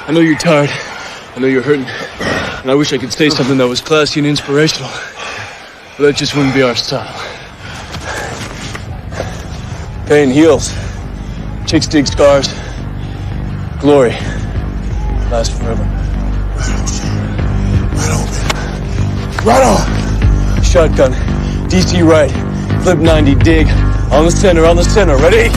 I know you're tired. I know you're hurting. And I wish I could say something that was classy and inspirational. But that just wouldn't be our style. Pain heals. Chicks dig scars. Glory lasts forever. Right on. Shotgun. DC right. Flip 90. Dig. On the center. Ready?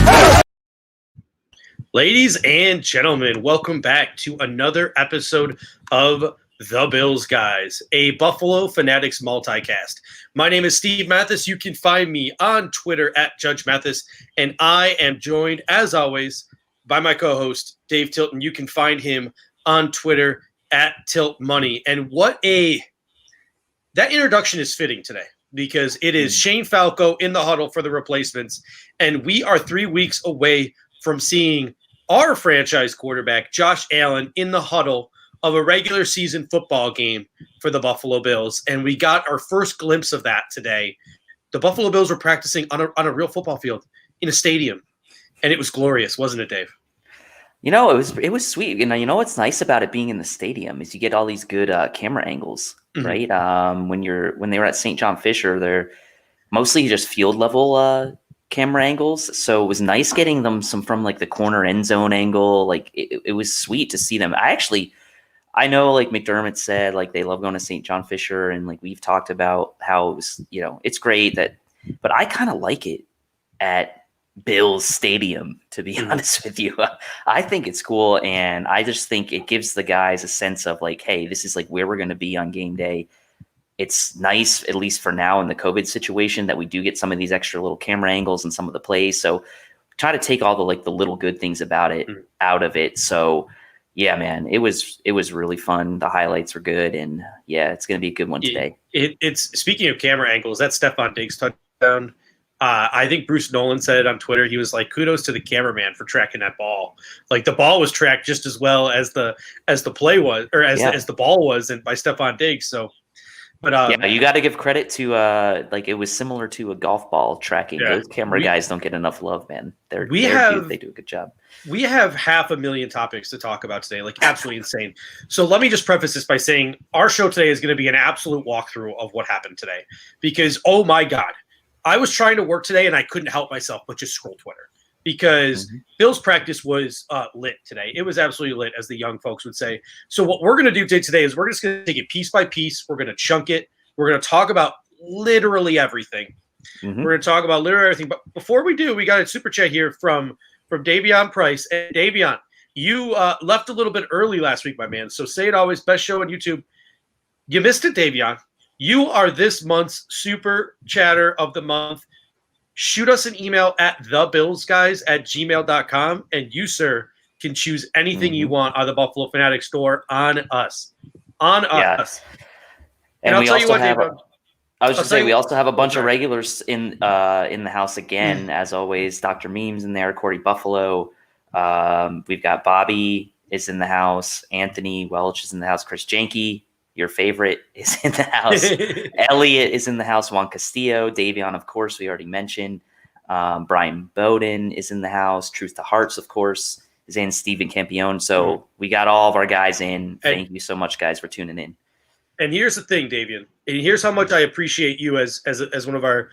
Ladies and gentlemen, welcome back to another episode of The Bills Guys, a Buffalo Fanatics multicast. My name is Steve Mathis. You can find me on Twitter at Judge Mathis, and I am joined, as always, by my co-host, Dave Tilton. You can find him on Twitter at Tilt Money. And that introduction is fitting today because it is Shane Falco in the huddle for the replacements, and we are 3 weeks away from seeing our franchise quarterback, Josh Allen, in the huddle of a regular season football game for the Buffalo Bills. And we got our first glimpse of that today. The Buffalo Bills were practicing on a real football field in a stadium. And it was glorious, wasn't it, Dave? You know, it was sweet. You know what's nice about it being in the stadium is you get all these good camera angles, right? When they were at St. John Fisher, they're mostly just field level camera angles, so it was nice getting them some from like the corner end zone angle. Like it was sweet to see them. I know like McDermott said like they love going to St. John Fisher, and like we've talked about how it was, it's great but I kind of like it at Bills Stadium, to be honest with you. I think it's cool, and I just think it gives the guys a sense of like, hey, this is like where we're going to be on game day. It's nice, at least for now in the COVID situation, that we do get some of these extra little camera angles and some of the plays. So try to take all the little good things about it out of it. So yeah, man, it was really fun. The highlights were good, and yeah, it's going to be a good one today. It's speaking of camera angles, that's Stephon Diggs touchdown. I think Bruce Nolan said it on Twitter. He was like, "Kudos to the cameraman for tracking that ball. Like the ball was tracked just as well as the play was, or as the ball was, and by Stephon Diggs." So. But you got to give credit to it was similar to a golf ball tracking. Yeah, those camera guys don't get enough love, man. They do a good job. We have 500,000 topics to talk about today, like absolutely insane. So let me just preface this by saying our show today is going to be an absolute walkthrough of what happened today, because oh my God, I was trying to work today and I couldn't help myself but just scroll Twitter. Because Bill's practice was lit today. It was absolutely lit, as the young folks would say. So what we're going to do today is we're just going to take it piece by piece. We're going to chunk it. We're going to talk about literally everything. We're going to talk about literally everything. But before we do, we got a super chat here from Davion Price. And Davion, you left a little bit early last week, my man. So say it always, best show on YouTube. You missed it, Davion. You are this month's super chatter of the month. Shoot us an email at thebillsguys@gmail.com, and you, sir, can choose anything you want out of the Buffalo Fanatics store on us. On us. And I'll tell you what, we also have a bunch of regulars in the house again, as always. Dr. Memes in there, Corey Buffalo. We've got Bobby is in the house. Anthony Welch is in the house. Chris Janke, your favorite, is in the house. Elliot is in the house. Juan Castillo. Davion, of course, we already mentioned. Brian Bowden is in the house. Truth to Hearts, of course, is in. Stephen Campione. So we got all of our guys in. Thank you so much, guys, for tuning in. And here's the thing, Davion. And here's how much I appreciate you as one of our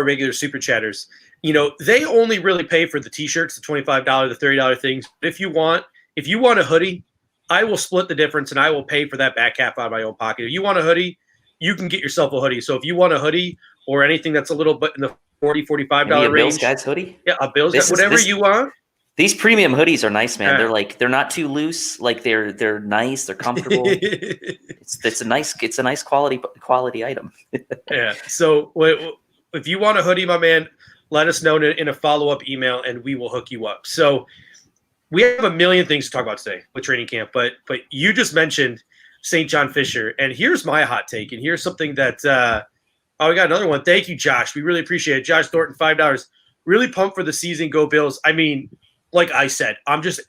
regular super chatters. They only really pay for the t-shirts, the $25, the $30 things. But if you want a hoodie, I will split the difference, and I will pay for that back half out of my own pocket. If you want a hoodie, you can get yourself a hoodie. So if you want a hoodie or anything that's a little bit in the $40, $45 range. Bills Guys hoodie? Yeah, a Bills Guys, whatever you want. These premium hoodies are nice, man. Yeah. They're not too loose. Like they're nice. They're comfortable. it's a nice quality item. Yeah. So if you want a hoodie, my man, let us know in a follow-up email, and we will hook you up. So we have a million things to talk about today with training camp, but you just mentioned St. John Fisher, and here's my hot take, and here's something that we got another one. Thank you, Josh. We really appreciate it. Josh Thornton, $5. Really pumped for the season. Go Bills. I mean, like I said, I am just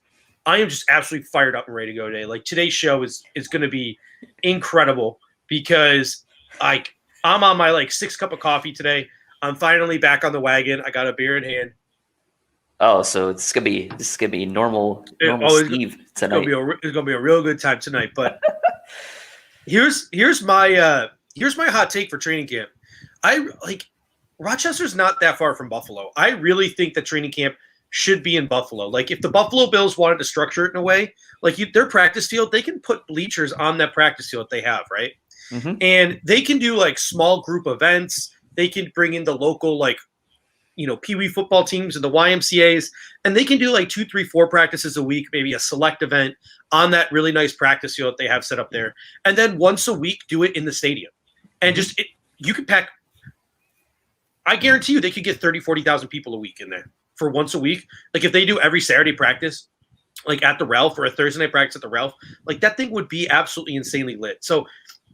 absolutely fired up and ready to go today. Like today's show is going to be incredible because I'm on my 6 cup of coffee today. I'm finally back on the wagon. I got a beer in hand. Oh, so this is gonna be normal Steve tonight. It's gonna be a real good time tonight. But here's my hot take for training camp. I like Rochester's not that far from Buffalo. I really think that training camp should be in Buffalo. Like if the Buffalo Bills wanted to structure it in a way, like their practice field, they can put bleachers on that practice field they have, right? Mm-hmm. And they can do like small group events. They can bring in the local Pee Wee football teams and the YMCA's, and they can do like 2, 3, 4 practices a week, maybe a select event on that really nice practice field that they have set up there. And then once a week, do it in the stadium. And you could pack, I guarantee you they could get 30, 40,000 people a week in there for once a week. Like if they do every Saturday practice, like at the Ralph or a Thursday night practice at the Ralph, like that thing would be absolutely insanely lit. So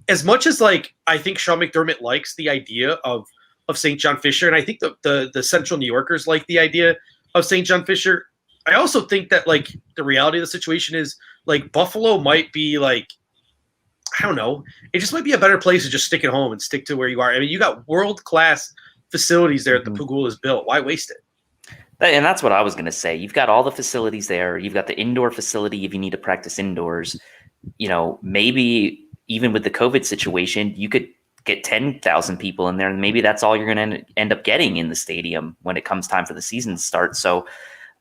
as much as like I think Sean McDermott likes the idea of St. John Fisher, and I think the Central New Yorkers like the idea of St. John Fisher, I also think that like the reality of the situation is like Buffalo might be like, I don't know, it just might be a better place to just stick at home and stick to where you are. I mean, you got world-class facilities there that the Pagula is built. Why waste it? And that's what I was going to say. You've got all the facilities there. You've got the indoor facility if you need to practice indoors. Maybe even with the COVID situation, you could get 10,000 people in there, and maybe that's all you're going to end up getting in the stadium when it comes time for the season to start. So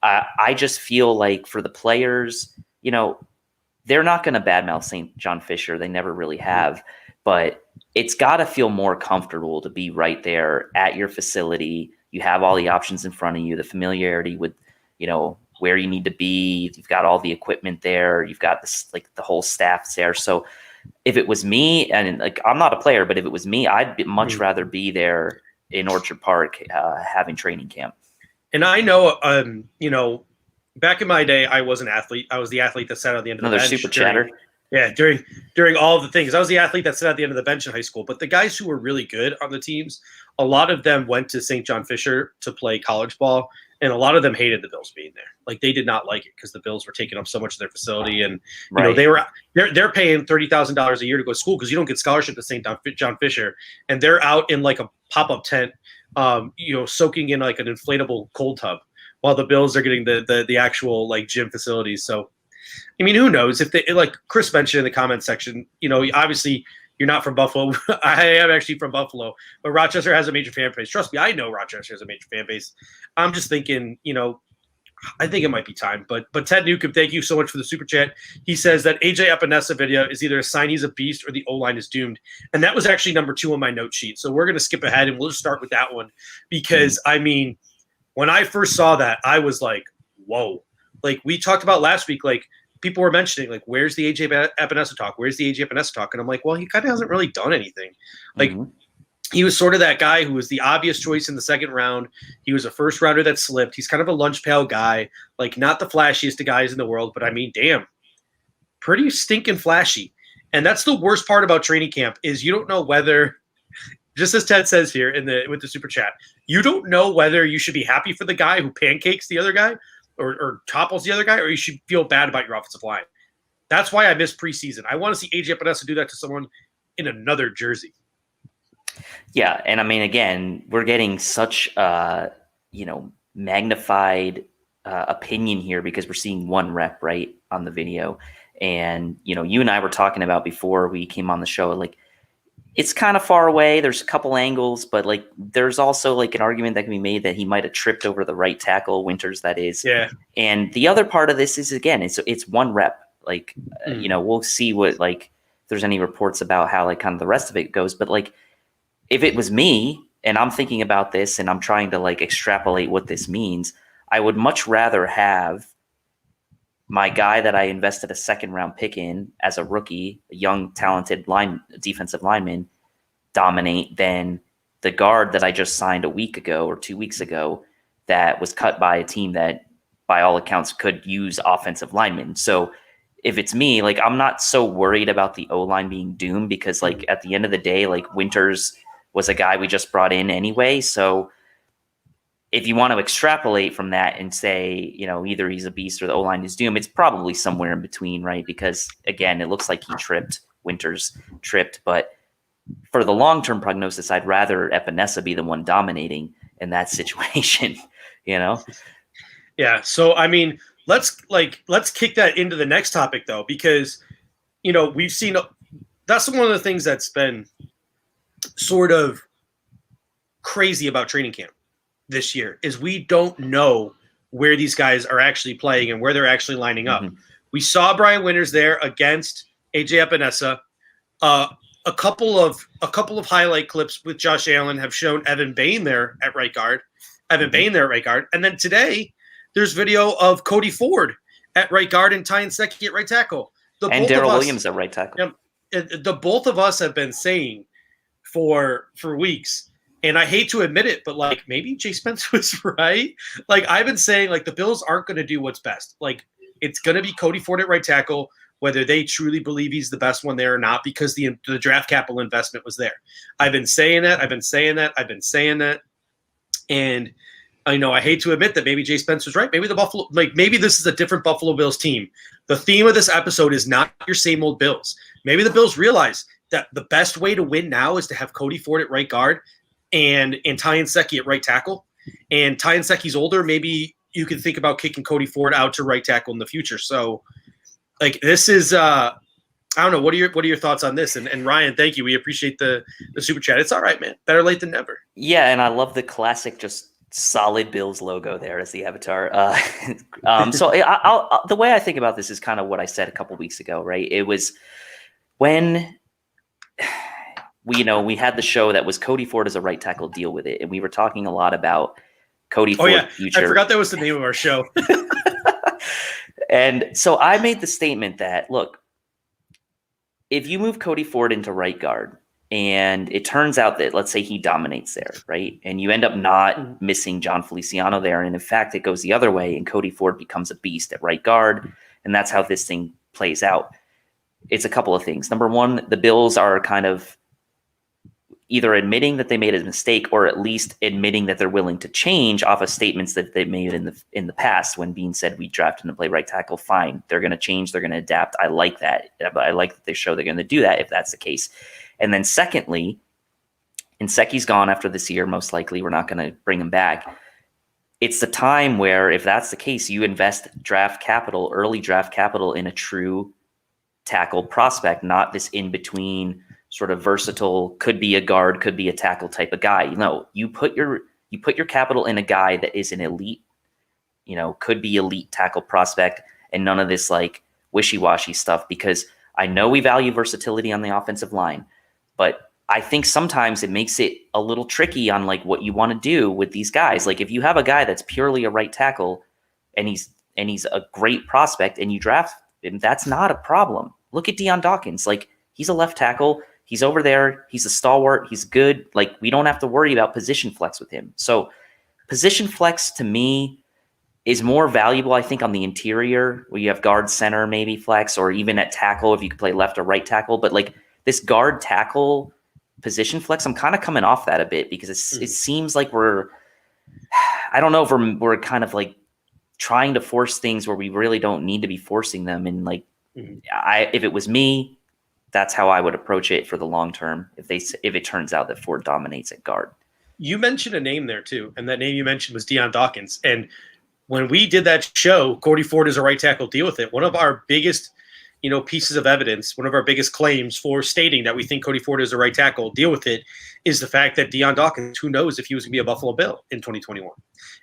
I just feel like for the players, they're not going to badmouth St. John Fisher. They never really have, but it's got to feel more comfortable to be right there at your facility. You have all the options in front of you, the familiarity with, where you need to be. You've got all the equipment there. You've got this, like the whole staff's there. So if it was me, and like I'm not a player, but if it was me, I'd much rather be there in Orchard Park having training camp. And I know, back in my day, I was an athlete. I was the athlete that sat on the end of the bench. Another super chatter. Yeah, during all of the things. I was the athlete that sat at the end of the bench in high school. But the guys who were really good on the teams, a lot of them went to St. John Fisher to play college ball, and a lot of them hated the Bills being there. Like they did not like it because the Bills were taking up so much of their facility, and they're paying $30,000 a year to go to school because you don't get scholarship at St. John Fisher, and they're out in like a pop-up tent, soaking in like an inflatable cold tub, while the Bills are getting the actual like gym facilities. So, I mean, who knows if they, like Chris mentioned in the comment section, obviously you're not from Buffalo. I am actually from Buffalo, but Rochester has a major fan base. Trust me, I know Rochester has a major fan base. I'm just thinking, I think it might be time. But Ted Newcomb, thank you so much for the super chat. He says that AJ Epenesa video is either a sign he's a beast or the O-line is doomed. And that was actually number 2 on my note sheet. So we're going to skip ahead and we'll just start with that one because, I mean, when I first saw that, I was like, whoa. Like we talked about last week, like people were mentioning, like, where's the AJ Epenesa talk? Where's the AJ Epenesa talk? And I'm like, well, he kind of hasn't really done anything. Like he was sort of that guy who was the obvious choice in the second round. He was a first rounder that slipped. He's kind of a lunch pail guy, like not the flashiest of guys in the world, but I mean, damn, pretty stinking flashy. And that's the worst part about training camp is you don't know whether, just as Ted says here with the super chat, you don't know whether you should be happy for the guy who pancakes the other guy or topples the other guy, or you should feel bad about your offensive line. That's why I miss preseason. I want to see AJ Epenesa do that to someone in another jersey. Yeah, and I mean, again, we're getting such magnified opinion here because we're seeing one rep right on the video, and you and I were talking about before we came on the show, like it's kind of far away. There's a couple angles, but like there's also like an argument that can be made that he might have tripped over the right tackle, Winters, that is. Yeah. And the other part of this is, again, it's one rep. Like we'll see what like if there's any reports about how like kind of the rest of it goes, but like. If it was me and I'm thinking about this and I'm trying to like extrapolate what this means, I would much rather have my guy that I invested a second round pick in as a rookie, a young, talented defensive lineman, dominate than the guard that I just signed a week ago or 2 weeks ago that was cut by a team that by all accounts could use offensive linemen. So if it's me, like I'm not so worried about the O-line being doomed because like at the end of the day, like Winters was a guy we just brought in anyway. So if you want to extrapolate from that and say, either he's a beast or the O-line is doomed, it's probably somewhere in between, right? Because again, it looks like he tripped, Winters tripped, but for the long-term prognosis, I'd rather Epenesa be the one dominating in that situation, Yeah. So I mean, let's kick that into the next topic though, because we've seen that's one of the things that's been sort of crazy about training camp this year is we don't know where these guys are actually playing and where they're actually lining up. We saw Brian Winters there against AJ Epenesa. A couple of highlight clips with Josh Allen have shown Evan Bain there at right guard. And then today there's video of Cody Ford at right guard and Ty Secchi at right tackle. And Darrell Williams at right tackle. The both of us have been saying for weeks, and I hate to admit it, but like maybe Jay Spence was right. Like I've been saying, like the Bills aren't going to do what's best. Like it's going to be Cody Ford at right tackle, whether they truly believe he's the best one there or not, because the draft capital investment was there. I've been saying that. And I hate to admit that maybe Jay Spence was right. Maybe maybe this is a different Buffalo Bills team. The theme of this episode is not your same old Bills. Maybe the Bills realize that the best way to win now is to have Cody Ford at right guard and Ty Secchi at right tackle. And Ty Secchi's older. Maybe you can think about kicking Cody Ford out to right tackle in the future. So, like, this is I don't know. What are your thoughts on this? And Ryan, thank you. We appreciate the super chat. It's all right, man. Better late than never. Yeah, and I love the classic just solid Bills logo there as the avatar. So the way I think about this is kind of what I said a couple weeks ago, right? It was when we had the show that was Cody Ford as a right tackle, deal with it, and we were talking a lot about Cody Ford's future. I forgot that was the name of our show. And so I made the statement that, look, if you move Cody Ford into right guard and it turns out that, let's say he dominates there, right? And you end up not missing John Feliciano there. And in fact, it goes the other way and Cody Ford becomes a beast at right guard. And that's how this thing plays out. It's a couple of things. Number one, the Bills are kind of either admitting that they made a mistake or at least admitting that they're willing to change off of statements that they made in the past when Bean said we drafted him to play right tackle. Fine. They're going to change. They're going to adapt. I like that. I like that they show they're going to do that if that's the case. And then secondly, and Secchi's gone after this year, most likely. We're not going to bring him back. It's the time where, if that's the case, you invest early draft capital in a true tackle prospect, not this in-between sort of versatile, could be a guard, could be a tackle type of guy. You put your capital in a guy that is an elite, could be elite tackle prospect, and none of this like wishy-washy stuff, because I know we value versatility on the offensive line, but I think sometimes it makes it a little tricky on like what you want to do with these guys. Like if you have a guy that's purely a right tackle and he's a great prospect and you draft him, that's not a problem. Look at Deion Dawkins. Like he's a left tackle. He's over there. He's a stalwart. He's good. Like we don't have to worry about position flex with him. So position flex to me is more valuable, I think, on the interior where you have guard, center, maybe flex, or even at tackle if you could play left or right tackle. But like this guard tackle position flex, I'm kind of coming off that a bit because it seems like I don't know if we're kind of like trying to force things where we really don't need to be forcing them. And like, if it was me, that's how I would approach it for the long term. If it turns out that Ford dominates at guard. You mentioned a name there too, and that name you mentioned was Deion Dawkins. And when we did that show, Cody Ford is a right tackle, deal with it. One of our biggest, pieces of evidence, one of our biggest claims for stating that we think Cody Ford is a right tackle, deal with it, is the fact that Deion Dawkins, who knows if he was going to be a Buffalo Bill in 2021.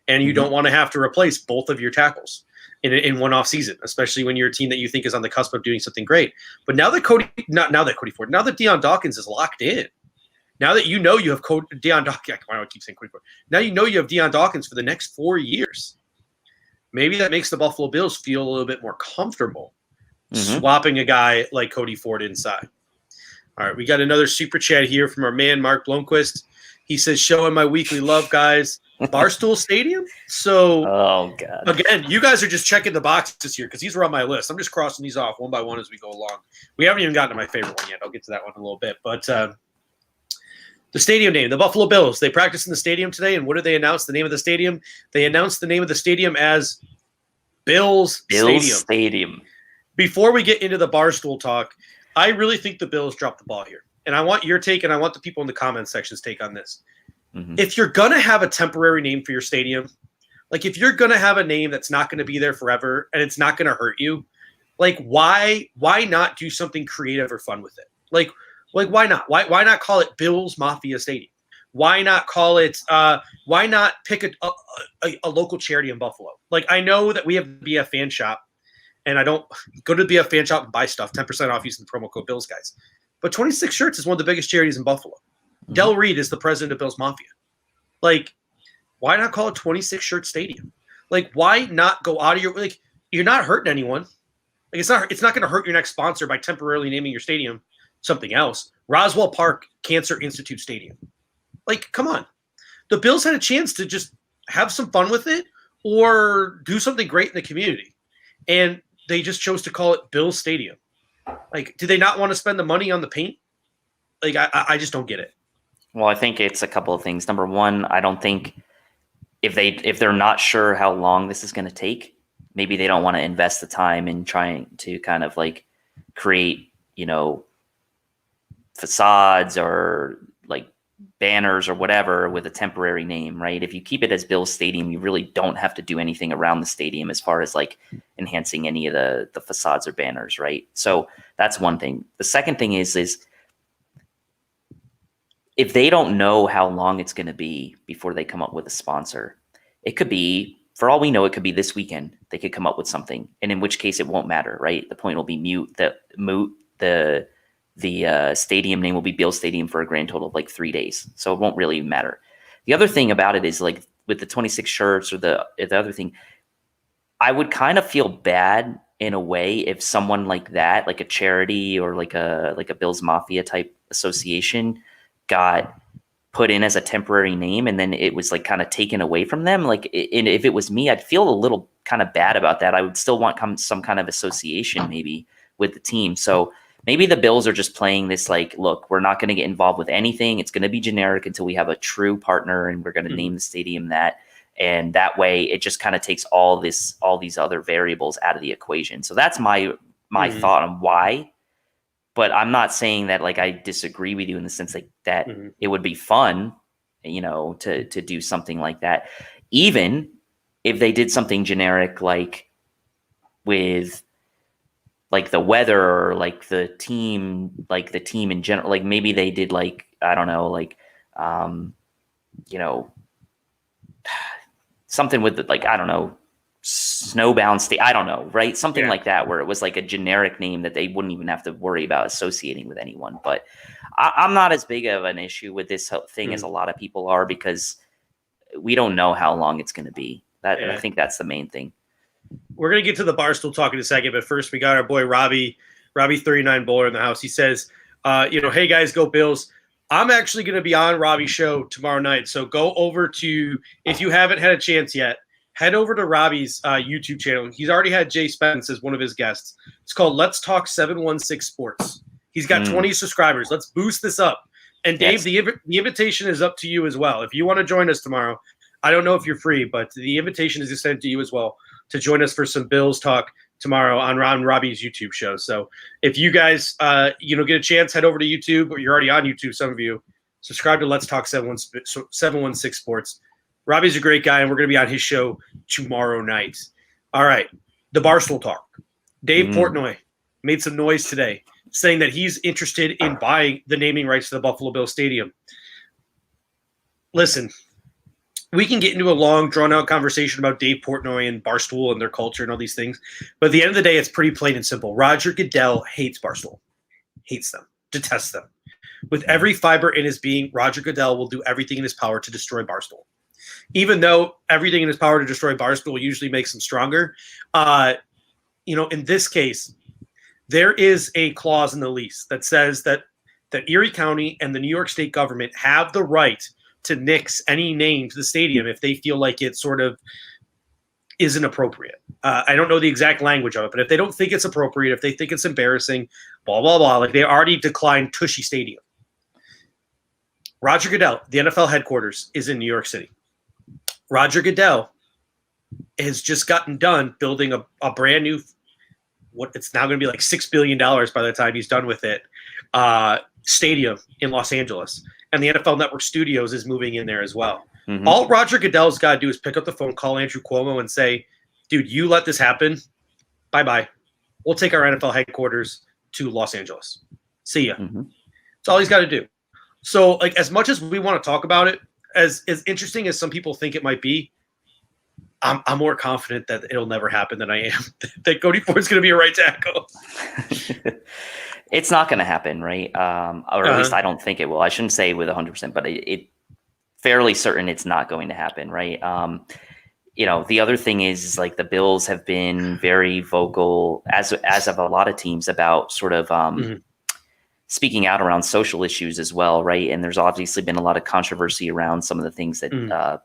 And you don't want to have to replace both of your tackles in one off season, especially when you're a team that you think is on the cusp of doing something great. But now that Deion Dawkins is locked in, now that you have Deion Dawkins, why do I keep saying Cody Ford? Now you have Deion Dawkins for the next 4 years. Maybe that makes the Buffalo Bills feel a little bit more comfortable swapping a guy like Cody Ford inside. All right, we got another super chat here from our man Mark Blomquist. He says, "Showing my weekly love, guys." Barstool Stadium. So, oh god, again, you guys are just checking the boxes here because these were on my list. I'm just crossing these off one by one as we go along. We haven't even gotten to my favorite one yet. I'll get to that one in a little bit. But the stadium name, the Buffalo Bills. They practiced in the stadium today, and what did they announce the name of the stadium? They announced the name of the stadium as Bills Stadium. Before we get into the Barstool talk, I really think the Bills dropped the ball here. And I want your take, and I want the people in the comment sections take on this. If you're going to have a temporary name for your stadium, Like, if you're going to have a name that's not going to be there forever and it's not going to hurt you, like, why not do something creative or fun with it? Like why not? Why not call it Bills Mafia Stadium? Why not call it? Why not pick a local charity in Buffalo? Like, I know that we have the BF Fan Shop, and I don't go to the BF Fan Shop and buy stuff 10% off using the promo code Bills, guys. But 26 Shirts is one of the biggest charities in Buffalo. Mm-hmm. Del Reed is the president of Bills Mafia. Like, why not call it 26 Shirt Stadium? Like, why not go out of your like? You're not hurting anyone. Like, it's not going to hurt your next sponsor by temporarily naming your stadium something else. Roswell Park Cancer Institute Stadium. Like, come on. The Bills had a chance to just have some fun with it or do something great in the community. And they just chose to call it Bills Stadium. Like, do they not want to spend the money on the paint? Like, I just don't get it. Well, I think it's a couple of things. Number one, I don't think if they're not sure how long this is going to take, maybe they don't want to invest the time in trying to kind of like create, facades or like banners or whatever with a temporary name, right? If you keep it as Bills Stadium, you really don't have to do anything around the stadium as far as like enhancing any of the facades or banners, right? So that's one thing. The second thing is if they don't know how long it's going to be before they come up with a sponsor, it could be, for all we know, it could be this weekend. They could come up with something, and in which case it won't matter, right? The point will be the stadium name will be Bill Stadium for a grand total of like 3 days. So it won't really matter. The other thing about it is like with the 26 shirts or the other thing, I would kind of feel bad in a way if someone like that, like a charity or like a Bills Mafia type association got put in as a temporary name and then it was like kind of taken away from them. Like if it was me, I'd feel a little kind of bad about that. I would still want some kind of association maybe with the team. So maybe the Bills are just playing this like, look, we're not going to get involved with anything. It's going to be generic until we have a true partner and we're going to name the stadium that. And that way it just kind of takes all these other variables out of the equation. So that's my thought on why. But I'm not saying that like I disagree with you in the sense like that it would be fun, to do something like that. Even if they did something generic like with like the weather or like the team in general, like maybe they did like, I don't know, like, something with the, like, I don't know, snowbound state, I don't know, right? Something like that, where it was like a generic name that they wouldn't even have to worry about associating with anyone. But I'm not as big of an issue with this thing as a lot of people are, because we don't know how long it's going to be. I think that's the main thing. We're going to get to the Barstool talk in a second, but first we got our boy Robbie 39 Bowler in the house. He says, hey guys, go Bills. I'm actually going to be on Robbie's show tomorrow night. So go over to, if you haven't had a chance yet, head over to Robbie's YouTube channel. He's already had Jay Spence as one of his guests. It's called Let's Talk 716 Sports. He's got 20 subscribers. Let's boost this up. And Dave, the invitation is up to you as well. If you want to join us tomorrow, I don't know if you're free, but the invitation is sent to you as well to join us for some Bills talk tomorrow on Robbie's YouTube show. So if you guys, get a chance, head over to YouTube, or you're already on YouTube, some of you, subscribe to Let's Talk 716 Sports. Robbie's a great guy, and we're going to be on his show tomorrow night. All right, the Barstool talk. Dave Portnoy made some noise today saying that he's interested in buying the naming rights to the Buffalo Bills Stadium. Listen, we can get into a long, drawn-out conversation about Dave Portnoy and Barstool and their culture and all these things, but at the end of the day, it's pretty plain and simple. Roger Goodell hates Barstool, hates them, detests them. With every fiber in his being, Roger Goodell will do everything in his power to destroy Barstool. Even though everything in his power to destroy Barstool usually makes him stronger, in this case, there is a clause in the lease that says that Erie County and the New York State government have the right to nix any name to the stadium if they feel like it sort of isn't appropriate. I don't know the exact language of it, but if they don't think it's appropriate, if they think it's embarrassing, blah, blah, blah, like they already declined Tushy Stadium. Roger Goodell, the NFL headquarters, is in New York City. Roger Goodell has just gotten done building a brand new, what it's now going to be like $6 billion by the time he's done with it, stadium in Los Angeles. and the NFL Network Studios is moving in there as well. Mhm. All Roger Goodell's got to do is pick up the phone, call Andrew Cuomo, and say, "Dude, you let this happen. Bye-bye. We'll take our NFL headquarters to Los Angeles. See ya." Mhm. That's all he's got to do. So, like, as much as we want to talk about it, as interesting as some people think it might be, I'm more confident that it'll never happen than I am that Cody Ford's going to be a right tackle. It's not going to happen, right? Or at least I don't think it will. I shouldn't say with 100%, but it fairly certain it's not going to happen, right? The other thing is like the Bills have been very vocal, as of a lot of teams, about sort of speaking out around social issues as well, right? And there's obviously been a lot of controversy around some of the things that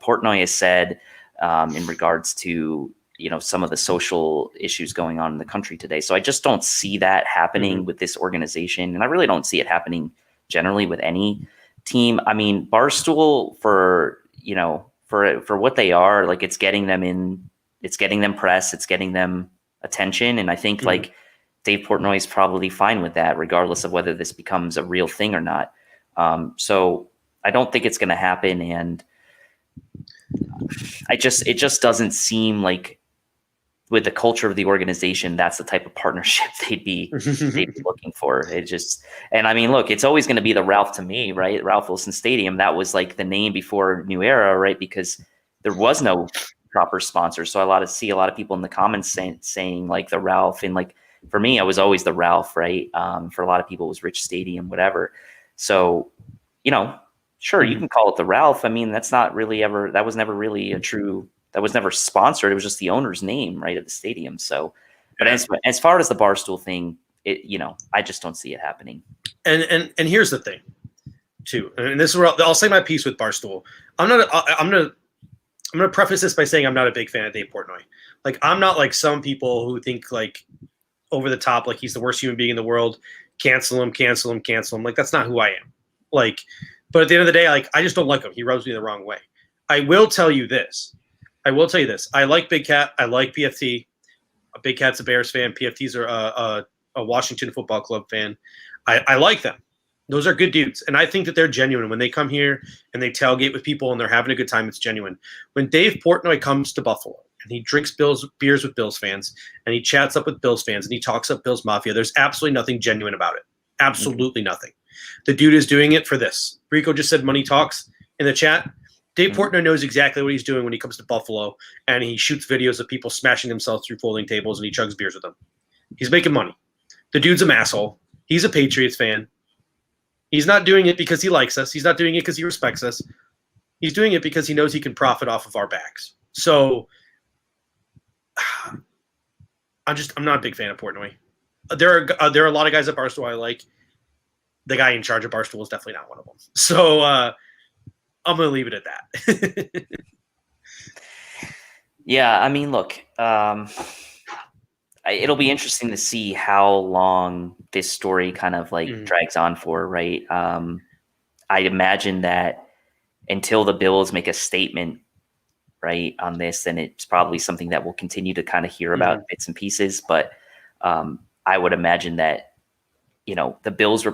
Portnoy has said in regards to some of the social issues going on in the country today. So I just don't see that happening with this organization, and I really don't see it happening generally with any team. I mean, Barstool for what they are, like it's getting them press, it's getting them attention, and I think like Dave Portnoy is probably fine with that, regardless of whether this becomes a real thing or not. So I don't think it's going to happen, and it just doesn't seem like with the culture of the organization, that's the type of partnership they'd be looking for. And I mean, look, it's always going to be the Ralph to me, right? Ralph Wilson Stadium. That was like the name before New Era, right? Because there was no proper sponsor. So see a lot of people in the comments saying like the Ralph, and like for me, I was always the Ralph, right? For a lot of people, it was Rich Stadium, whatever. So, sure, you can call it the Ralph. I mean, that was never really that was never sponsored. It was just the owner's name, right, at the stadium. So, but as far as the Barstool thing, I just don't see it happening. And here's the thing, too, and this is where I'll say my piece with Barstool. I'm gonna preface this by saying I'm not a big fan of Dave Portnoy. Like, I'm not like some people who think like over the top, like he's the worst human being in the world. Cancel him. Like, that's not who I am. Like, but at the end of the day, like, I just don't like him. He rubs me the wrong way. I will tell you this. I like Big Cat. I like PFT. Big Cat's a Bears fan. PFT's are a Washington Football Club fan. I like them. Those are good dudes. And I think that they're genuine. When they come here and they tailgate with people and they're having a good time, it's genuine. When Dave Portnoy comes to Buffalo and he drinks beers with Bills fans and he chats up with Bills fans and he talks up Bills Mafia, there's absolutely nothing genuine about it. Absolutely nothing. The dude is doing it for this. Rico just said money talks in the chat. Dave Portnoy knows exactly what he's doing when he comes to Buffalo, and he shoots videos of people smashing themselves through folding tables, and he chugs beers with them. He's making money. The dude's an asshole. He's a Patriots fan. He's not doing it because he likes us. He's not doing it because he respects us. He's doing it because he knows he can profit off of our backs. So I'm not a big fan of Portnoy. There are a lot of guys at Barstool I like. The guy in charge of Barstool is definitely not one of them. So I'm going to leave it at that. Yeah, I mean, look, it'll be interesting to see how long this story kind of like drags on for, right? I imagine that until the Bills make a statement, right, on this, then it's probably something that we'll continue to kind of hear about bits and pieces. But I would imagine that, the Bills were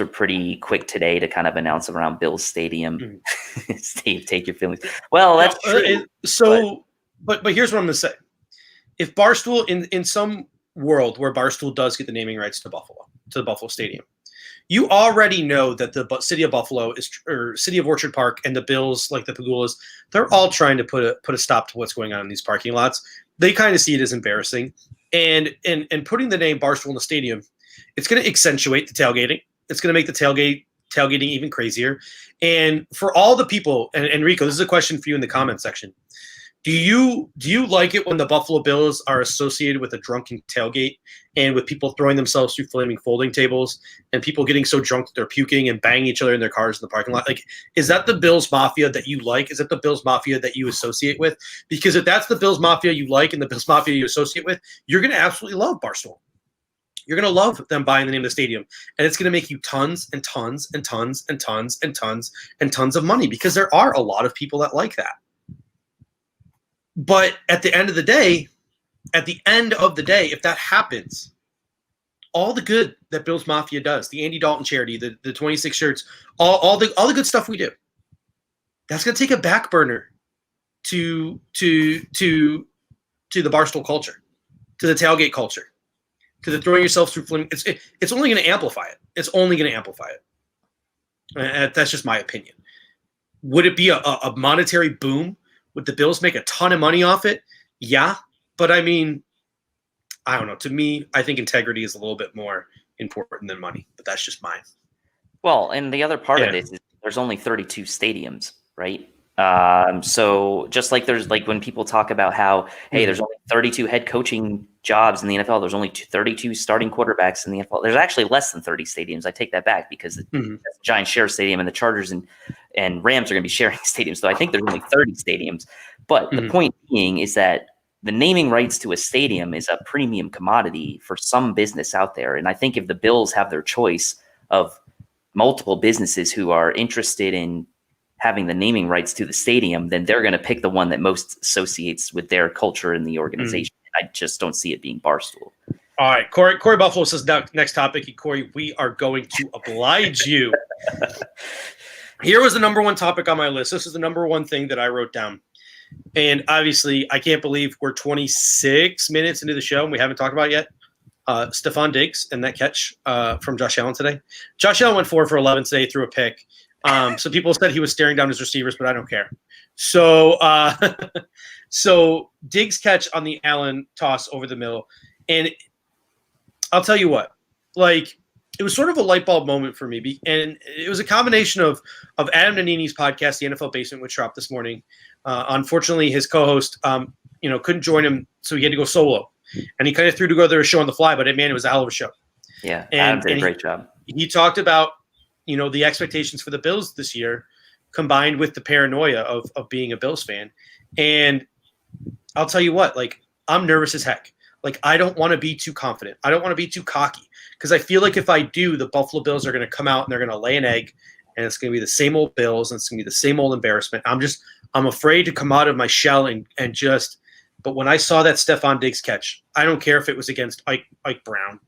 pretty quick today to kind of announce around Bills Stadium. Steve, take your feelings. Well, that's true. But here's what I'm going to say. If Barstool, in some world where Barstool does get the naming rights to the Buffalo Stadium, you already know that the city of Buffalo or city of Orchard Park and the Bills, like the Pagulas, they're all trying to put a stop to what's going on in these parking lots. They kind of see it as embarrassing. And putting the name Barstool in the stadium, it's going to accentuate the tailgating. It's going to make the tailgating even crazier. And for all the people, and Rico, this is a question for you in the comment section. Do you like it when the Buffalo Bills are associated with a drunken tailgate and with people throwing themselves through flaming folding tables and people getting so drunk that they're puking and banging each other in their cars in the parking lot? Like, is that the Bills Mafia that you like? Is that the Bills Mafia that you associate with? Because if that's the Bills Mafia you like and the Bills Mafia you associate with, you're going to absolutely love Barstool. You're going to love them buying the name of the stadium. And it's going to make you tons and tons and tons and tons and tons and tons of money because there are a lot of people that like that. But at the end of the day, if that happens, all the good that Bills Mafia does, the Andy Dalton charity, the 26 shirts, all the good stuff we do. That's going to take a back burner to the Barstool culture, to the tailgate culture, to the throwing yourself through flaming. It's only going to amplify it. It's only going to amplify it. And that's just my opinion. Would it be a monetary boom? Would the Bills make a ton of money off it? Yeah. But I mean, I don't know. To me, I think integrity is a little bit more important than money, but that's just mine. Well, and the other part of this is there's only 32 stadiums, right? So just like there's like when people talk about how, hey, there's only 32 head coaching jobs in the NFL, there's only 32 starting quarterbacks in the NFL. There's actually less than 30 stadiums. I take that back because the Giants share a stadium and the Chargers and Rams are going to be sharing stadiums. So I think there's only 30 stadiums. But the point being is that the naming rights to a stadium is a premium commodity for some business out there. And I think if the Bills have their choice of multiple businesses who are interested in having the naming rights to the stadium, then they're going to pick the one that most associates with their culture in the organization. I just don't see it being Barstool. All right. Corey Buffalo says next topic. And Corey, we are going to oblige you. Here was the number one topic on my list. This is the number one thing that I wrote down. And obviously, I can't believe we're 26 minutes into the show and we haven't talked about it yet. Stephon Diggs and that catch from Josh Allen today. Josh Allen went 4 for 11 today, threw a pick. So people said he was staring down his receivers, but I don't care. So so Diggs catch on the Allen toss over the middle. And I'll tell you what, like, it was sort of a light bulb moment for me. And it was a combination of Adam Nannini's podcast, The NFL Basement, which dropped this morning. Unfortunately, his co-host, couldn't join him, so he had to go solo. And he kind of threw together a show on the fly, but it was a hell of a show. Yeah, Adam did a great job. He talked about, the expectations for the Bills this year combined with the paranoia of being a Bills fan. And I'll tell you what, like, I'm nervous as heck. Like, I don't want to be too confident. I don't want to be too cocky because I feel like if I do, the Buffalo Bills are going to come out and they're going to lay an egg and it's going to be the same old Bills and it's going to be the same old embarrassment. I'm afraid to come out of my shell but when I saw that Stephon Diggs catch, I don't care if it was against Ike Brown.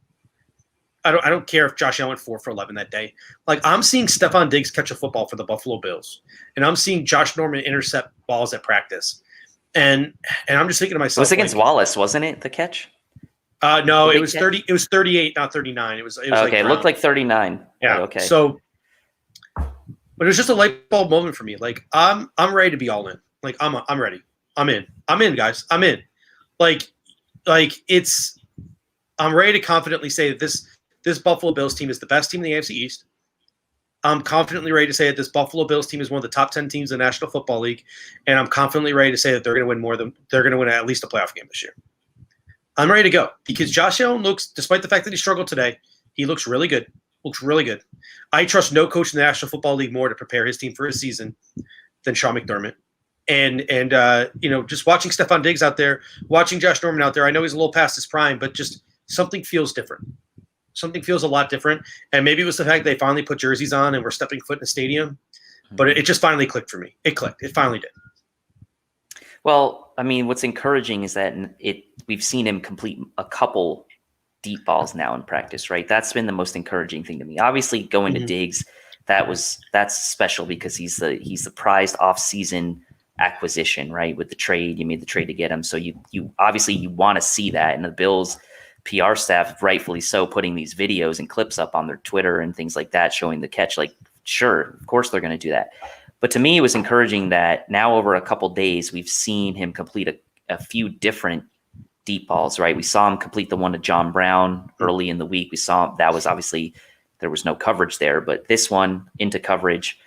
I don't care if Josh Allen went 4 for 11 that day. Like, I'm seeing Stephon Diggs catch a football for the Buffalo Bills, and I'm seeing Josh Norman intercept balls at practice, and I'm just thinking to myself, it was against Wallace, wasn't it? The catch? No, it was 30. It was 38, not 39. It was okay. Like it looked like 39. Yeah. Okay. So, but it was just a light bulb moment for me. Like, I'm ready to be all in. Like, I'm ready. I'm in, guys. I'm in. Like I'm ready to confidently say that this Buffalo Bills team is the best team in the AFC East. I'm confidently ready to say that this Buffalo Bills team is one of the top 10 teams in the National Football League, and I'm confidently ready to say that they're going to win at least a playoff game this year. I'm ready to go because Josh Allen looks, despite the fact that he struggled today, he looks really good. Looks really good. I trust no coach in the National Football League more to prepare his team for his season than Sean McDermott. And just watching Stephon Diggs out there, watching Josh Norman out there, I know he's a little past his prime, but just something feels different. Something feels a lot different. And maybe it was the fact they finally put jerseys on and were stepping foot in the stadium. But it just finally clicked for me. It clicked. It finally did. Well, I mean, what's encouraging is that we've seen him complete a couple deep balls now in practice, right? That's been the most encouraging thing to me. Obviously, going to Diggs, that's special because he's the prized off-season acquisition, right? With the trade, you made the trade to get him, so you obviously you want to see that, and the Bills PR staff, rightfully so, putting these videos and clips up on their Twitter and things like that, showing the catch. Like, sure, of course they're going to do that. But to me, it was encouraging that now over a couple days, we've seen him complete a few different deep balls, right? We saw him complete the one to John Brown early in the week. We saw that was obviously there was no coverage there, but this one into coverage.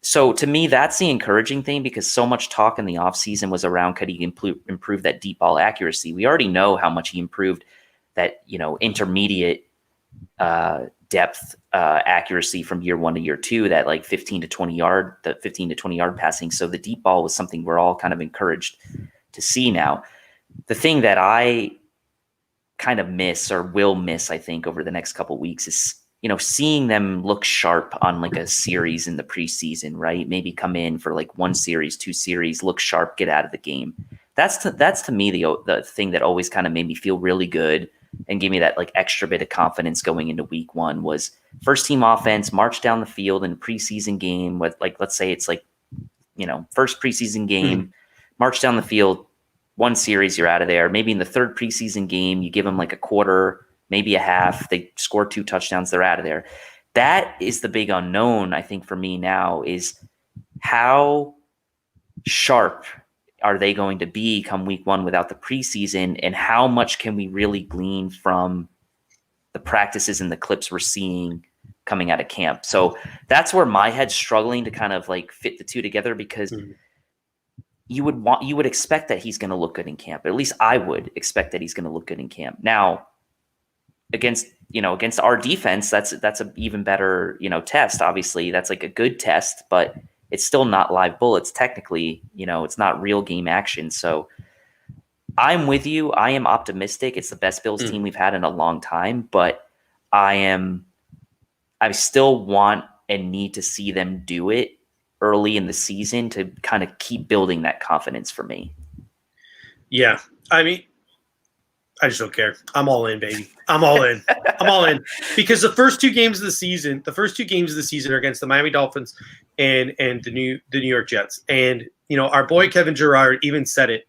So to me, that's the encouraging thing because so much talk in the offseason was around could he improve that deep ball accuracy. We already know how much he improved that, intermediate depth accuracy from year 1 to year 2, that like 15 to 20 yard passing. So the deep ball was something we're all kind of encouraged to see now. The thing that I kind of miss or will miss, I think, over the next couple of weeks is, seeing them look sharp on like a series in the preseason, right? Maybe come in for like 1 series, 2 series, look sharp, get out of the game. That's to me the thing that always kind of made me feel really good and give me that like extra bit of confidence going into week 1 was first team offense, march down the field in a preseason game with like, let's say it's like, first preseason game, march down the field, one series, you're out of there. Maybe in the third preseason game, you give them like a quarter, maybe a half, they score 2 touchdowns, they're out of there. That is the big unknown, I think, for me now is how sharp are they going to be come week 1 without the preseason, and how much can we really glean from the practices and the clips we're seeing coming out of camp? So that's where my head's struggling to kind of like fit the two together, because you would expect that he's going to look good in camp. At least I would expect that he's going to look good in camp. Now, against our defense, that's an even better, test. Obviously, that's like a good test, but it's still not live bullets. Technically, it's not real game action. So I'm with you. I am optimistic. It's the best Bills team we've had in a long time, but I still want and need to see them do it early in the season to kind of keep building that confidence for me. Yeah. I mean, I just don't care. I'm all in, baby. I'm all in. I'm all in, because the first two games of the season are against the Miami Dolphins and the New York Jets. And our boy Kevin Gerard even said it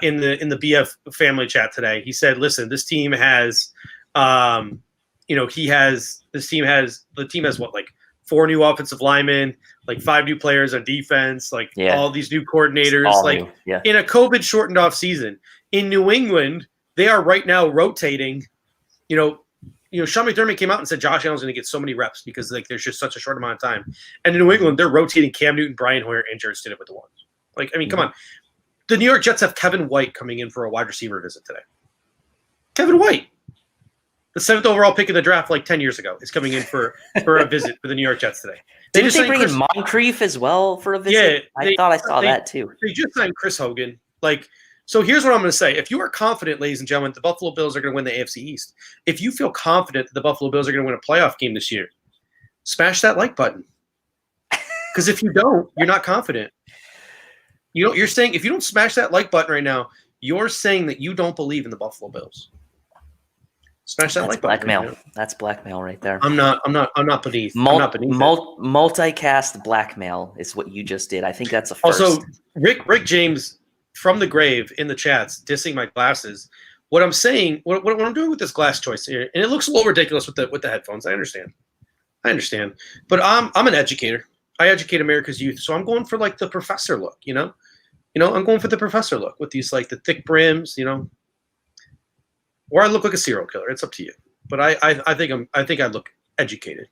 in the BF family chat today. He said, "Listen, this team has, the team has what, like 4 new offensive linemen, like 5 new players on defense, like all these new coordinators, like in a COVID shortened off season. In New England, they are right now rotating. Sean McDermott came out and said Josh Allen's going to get so many reps because like there's just such a short amount of time. And in New England, they're rotating Cam Newton, Brian Hoyer, and Jarrett Stidham with the ones. Like, I mean, come on. The New York Jets have Kevin White coming in for a wide receiver visit today. Kevin White, the 7th overall pick in the draft like 10 years ago, is coming in for a visit for the New York Jets today. Didn't they bring in Moncrief as well for a visit? Yeah, I thought I saw that too. They just signed Chris Hogan. So here's what I'm going to say. If you are confident, ladies and gentlemen, the Buffalo Bills are going to win the AFC East. If you feel confident that the Buffalo Bills are going to win a playoff game this year, smash that like button. Because if you don't, you're not confident. You're saying, if you don't smash that like button right now, you're saying that you don't believe in the Buffalo Bills. Smash that like button. Blackmail. Right, that's blackmail right there. I'm not beneath. I'm not beneath multicast blackmail is what you just did. I think that's a first. Also, Rick James from the grave in the chats dissing my glasses. What I'm saying, what I'm doing with this glass choice here, and it looks a little ridiculous with the headphones. I understand, but I'm an educator. I educate America's youth, so I'm going for like the professor look. I'm going for the professor look with these like the thick brims. Or I look like a serial killer. It's up to you. But I think I look educated.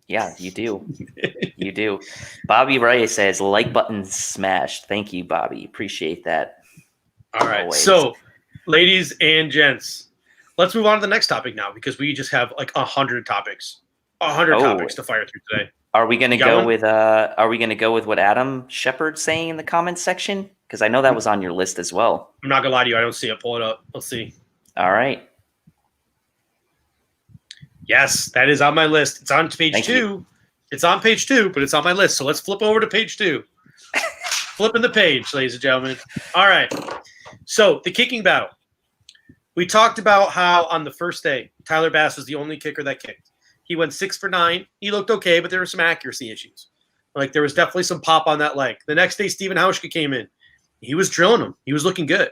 Yeah, you do. You do. Bobby Ray says, like button smashed. Thank you, Bobby. Appreciate that. All right. Always. So, ladies and gents, let's move on to the next topic now, because we just have like 100 topics. 100 topics to fire through today. Are we going to go with what Adam Shepard's saying in the comments section? Because I know that was on your list as well. I'm not going to lie to you. I don't see it. Pull it up. Let's see. All right. Yes, that is on my list. It's on page 2. It's on page 2, but it's on my list. So let's flip over to page 2. Flipping the page, ladies and gentlemen. All right. So the kicking battle. We talked about how on the first day, Tyler Bass was the only kicker that kicked. He went 6 for 9. He looked okay, but there were some accuracy issues. Like there was definitely some pop on that leg. The next day, Stephen Hauschka came in. He was drilling them. He was looking good.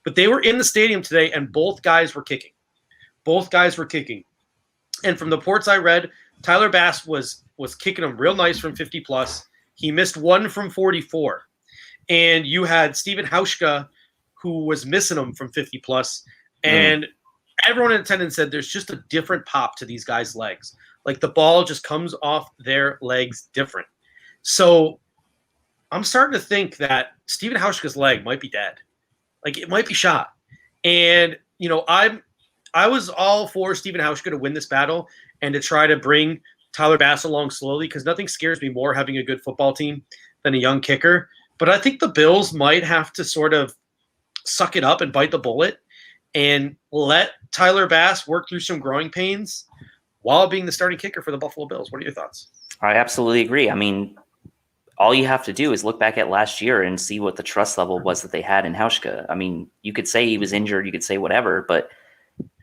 But they were in the stadium today, and both guys were kicking. And from the reports I read, Tyler Bass was kicking them real nice from 50+. He missed 1 from 44. And you had Stephen Hauschka, who was missing them from 50+. And everyone in attendance said there's just a different pop to these guys' legs. Like the ball just comes off their legs different. So I'm starting to think that Stephen Hauschka's leg might be dead. Like it might be shot. And, I was all for Stephen Hauschka to win this battle and to try to bring Tyler Bass along slowly, because nothing scares me more having a good football team than a young kicker. But I think the Bills might have to sort of suck it up and bite the bullet and let Tyler Bass work through some growing pains while being the starting kicker for the Buffalo Bills. What are your thoughts? I absolutely agree. I mean, all you have to do is look back at last year and see what the trust level was that they had in Hauschka. I mean, you could say he was injured, you could say whatever, but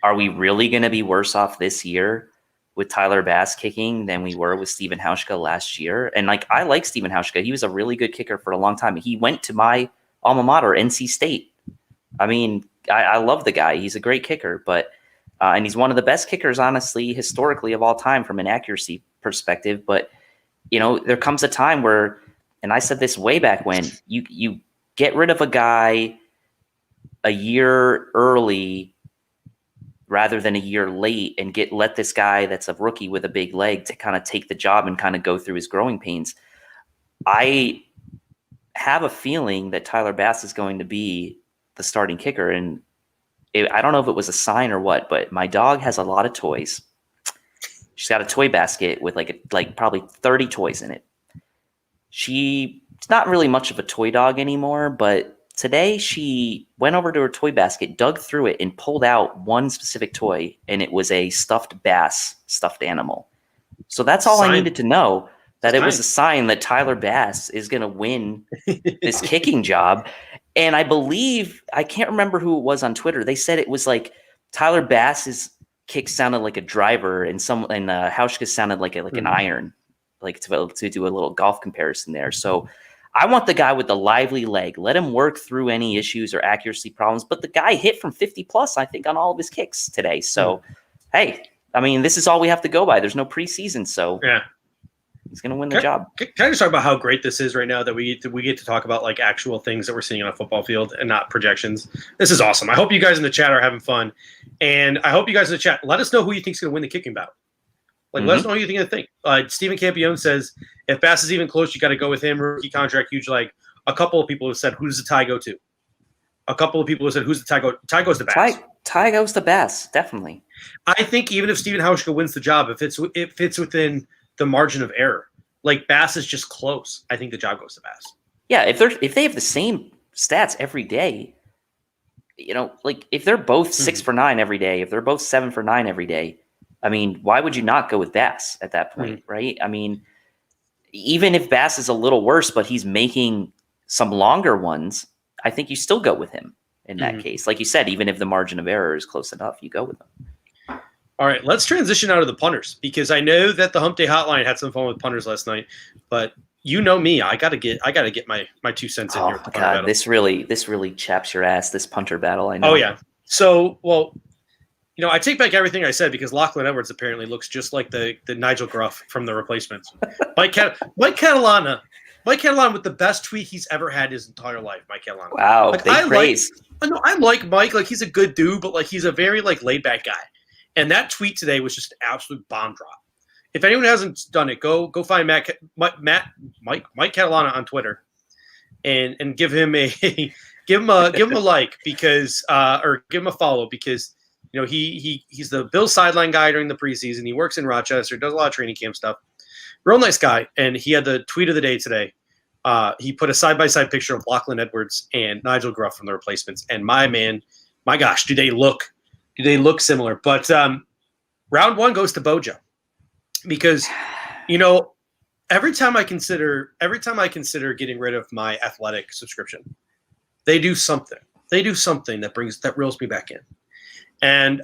are we really going to be worse off this year with Tyler Bass kicking than we were with Steven Hauschka last year? And like, I like Steven Hauschka. He was a really good kicker for a long time. He went to my alma mater, NC State. I mean, I love the guy. He's a great kicker, but and he's one of the best kickers, honestly, historically of all time from an accuracy perspective. But you know, there comes a time where, and I said this way back when, you get rid of a guy a year early rather than a year late and let this guy that's a rookie with a big leg to kind of take the job and kind of go through his growing pains. I have a feeling that Tyler Bass is going to be the starting kicker. And I don't know if it was a sign or what, but my dog has a lot of toys. She's got a toy basket with like probably 30 toys in it. She's not really much of a toy dog anymore, but today she went over to her toy basket, dug through it, and pulled out one specific toy, and it was a stuffed bass, stuffed animal. So that's all I needed to know, that it was a sign that Tyler Bass is going to win this kicking job. And I believe, I can't remember who it was on Twitter. They said it was like Tyler Bass's kick sounded like a driver, and Hauschka sounded like an iron, like to do a little golf comparison there. So I want the guy with the lively leg. Let him work through any issues or accuracy problems. But the guy hit from 50 plus, I think, on all of his kicks today. So, hey, I mean, this is all we have to go by. There's no preseason, so yeah, he's going to win the job. Can I just talk about how great this is right now that we get to talk about like actual things that we're seeing on a football field and not projections? This is awesome. I hope you guys in the chat are having fun, and I hope you guys in the chat let us know who you think is going to win the kicking battle. Like, let us know who you think of the thing. Stephen Campione says, if Bass is even close, you got to go with him. Rookie contract, huge leg. A couple of people have said, who does the tie go to? A couple of people have said, who's the tie go? Tie goes to Bass. Tie goes to Bass, definitely. I think even if Steven Hauschka wins the job, if it fits within the margin of error, like Bass is just close, I think the job goes to Bass. Yeah, if they have the same stats every day, you know, like if they're both 6 for 9 every day, if they're both 7 for 9 every day, I mean, why would you not go with Bass at that point, right? I mean, even if Bass is a little worse, but he's making some longer ones, I think you still go with him in that case. Like you said, even if the margin of error is close enough, you go with him. All right, let's transition out of the punters, because I know that the Hump Day Hotline had some fun with punters last night, but you know me, I gotta get my 2 cents in here. Oh God, this really chaps your ass, this punter battle. I know. Oh yeah. So, well, you know, I take back everything I said, because Lachlan Edwards apparently looks just like the Nigel Gruff from The Replacements. Mike Catalana with the best tweet he's ever had his entire life. Mike Catalana. Wow, like, big praise. I like Mike. Like, he's a good dude, but like he's a very like laid back guy. And that tweet today was just an absolute bomb drop. If anyone hasn't done it, go find Mike Catalana on Twitter, and give him a give him a like, because or give him a follow, because you know he's the Bills sideline guy during the preseason. He works in Rochester, does a lot of training camp stuff. Real nice guy, and he had the tweet of the day today. He put a side-by-side picture of Lachlan Edwards and Nigel Gruff from The Replacements, and my gosh, do they look similar? But round one goes to Bojo, because you know every time I consider getting rid of my athletic subscription, they do something that reels me back in. And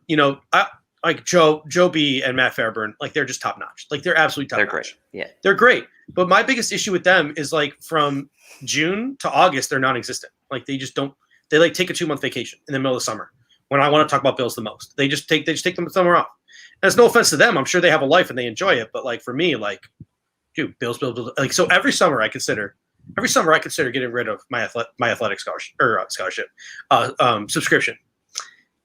you know, I like Joe B and Matt Fairburn, like they're just top notch. Like they're absolutely top notch. Great. Yeah, they're great. But my biggest issue with them is like from June to August, they're non-existent. Like they just don't. They like take a 2-month vacation in the middle of the summer when I want to talk about Bills the most. They just take them somewhere off. And it's no offense to them. I'm sure they have a life and they enjoy it. But like for me, like, dude, Bills. Like, so every summer I consider getting rid of my athletic scholarship subscription.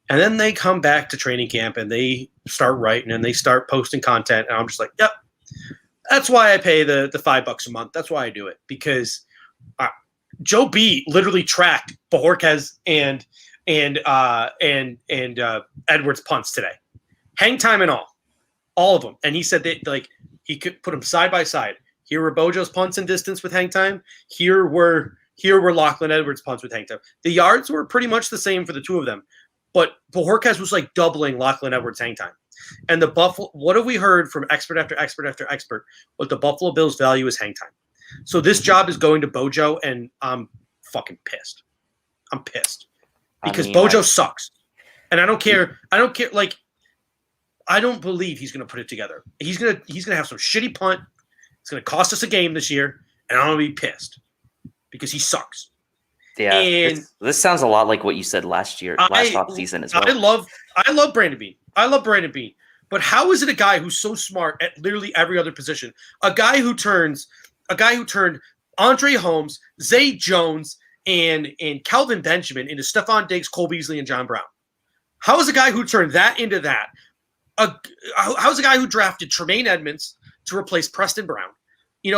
And then they come back to training camp and they start writing and they start posting content. And I'm just like, yep, that's why I pay the $5 a month. That's why I do it, because Joe B literally tracked Bojorquez and Edwards punts today, hang time and all of them. And he said that like he could put them side by side. Here were Bojo's punts in distance with hang time. Here were Lachlan Edwards punts with hang time. The yards were pretty much the same for the two of them, but Bojorquez was like doubling Lachlan Edwards' hang time. And the Buffalo, what have we heard from expert after expert after expert? What the Buffalo Bills value is hang time. So this job is going to Bojo, and I'm fucking pissed. I'm pissed because Bojo sucks, and I don't care. I don't care. Like, I don't believe he's going to put it together. He's gonna have some shitty punt. It's going to cost us a game this year, and I'm going to be pissed because he sucks. Yeah, and this sounds a lot like what you said last offseason as well. I love Brandon Beane. I love Brandon Beane. But how is it a guy who's so smart at literally every other position? A guy who turned Andre Holmes, Zay Jones, and Kelvin Benjamin into Stephon Diggs, Cole Beasley, and John Brown. How is a guy who turned that into that? How is a guy who drafted Tremaine Edmonds to replace Preston Brown?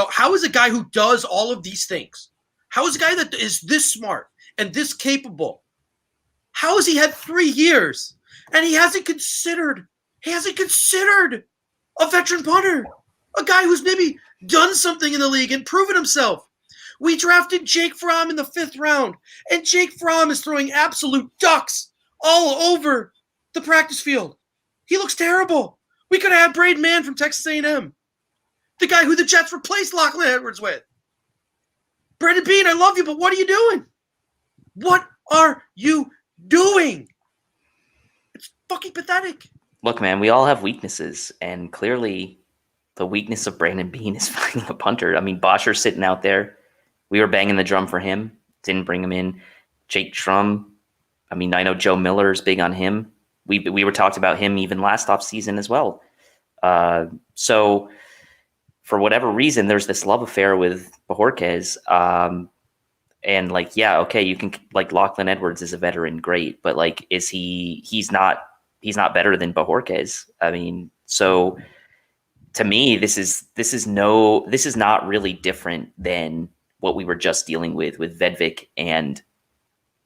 How is a guy who does all of these things? How is a guy that is this smart and this capable? How has he had 3 years and he hasn't considered a veteran punter, a guy who's maybe done something in the league and proven himself? We drafted Jake Fromm in the 5th round, and Jake Fromm is throwing absolute ducks all over the practice field. He looks terrible. We could have had Braden Mann from Texas A&M, the guy who the Jets replaced Lachlan Edwards with. Brandon Beane, I love you, but what are you doing? What are you doing? It's fucking pathetic. Look, man, we all have weaknesses, and clearly the weakness of Brandon Beane is finding a punter. I mean, Bosher's sitting out there. We were banging the drum for him. Didn't bring him in. Jake Schrum. I mean, I know Joe Miller is big on him. We were talked about him even last offseason as well. So for whatever reason, there's this love affair with Bojorquez. And like, yeah, okay, you can like Lachlan Edwards is a veteran, great, but like, he's not better than Bojorquez. I mean, so to me, this is not really different than what we were just dealing with Vedvik and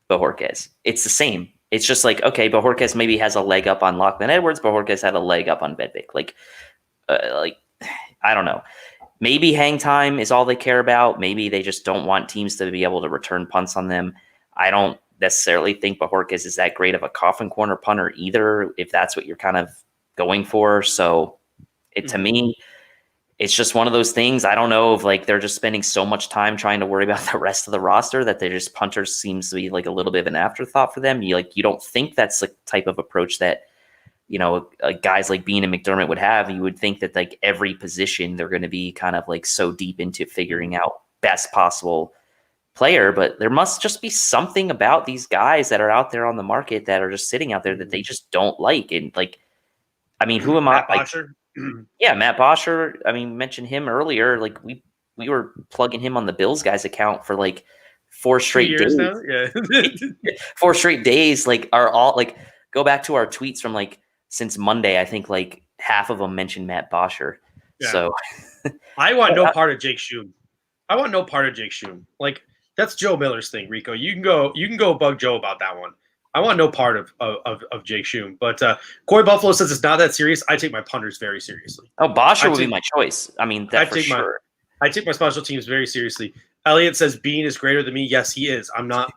Bojorquez. It's the same. It's just like, okay, Bojorquez maybe has a leg up on Lachlan Edwards. Bojorquez had a leg up on Vedvik. Like, I don't know. Maybe hang time is all they care about. Maybe they just don't want teams to be able to return punts on them. I don't necessarily think Bojorquez is that great of a coffin corner punter either, if that's what you're kind of going for. So to me, it's just one of those things. I don't know if like they're just spending so much time trying to worry about the rest of the roster that punters seems to be like a little bit of an afterthought for them. You don't think that's the type of approach that, guys like Beane and McDermott would have. You would think that like every position they're going to be kind of like so deep into figuring out best possible player, but there must just be something about these guys that are out there on the market that are just sitting out there that they just don't like. And like, I mean, who am I? Like, yeah, Matt Bosher. I mean, mentioned him earlier. Like we were plugging him on the Bills guys account for like 4 straight days. Now? Yeah. 4 straight days. Like are all like go back to our tweets from like since Monday. I think like half of them mentioned Matt Bosher. Yeah. So I want no part of Jake Schum. Like that's Joe Miller's thing, Rico. You can go bug Joe about that one. I want no part of Jake Schum. But Corey Buffalo says it's not that serious. I take my punters very seriously. Oh, Bosher would be my choice. I mean, for sure. I take my special teams very seriously. Elliot says Beane is greater than me. Yes, he is. I'm not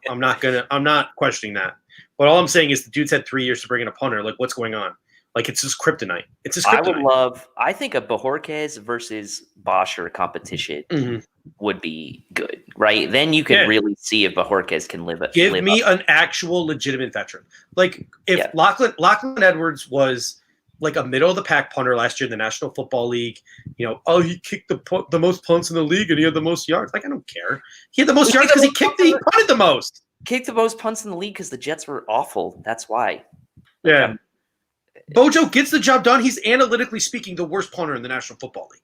questioning that. But all I'm saying is the dude's had 3 years to bring in a punter. Like, what's going on? Like, it's his kryptonite. I think a Bojorquez versus Bosher competition would be good, right? Then you can really see if Bojorquez can live me an actual legitimate veteran. Like, if Lachlan Edwards was like a middle of the pack punter last year in the National Football League, he kicked the most punts in the league and he had the most yards. Like, I don't care. He had the most yards because he punted the most. Kicked the most punts in the league because the Jets were awful. That's why. Yeah. Bojo gets the job done. He's analytically speaking the worst punter in the National Football League.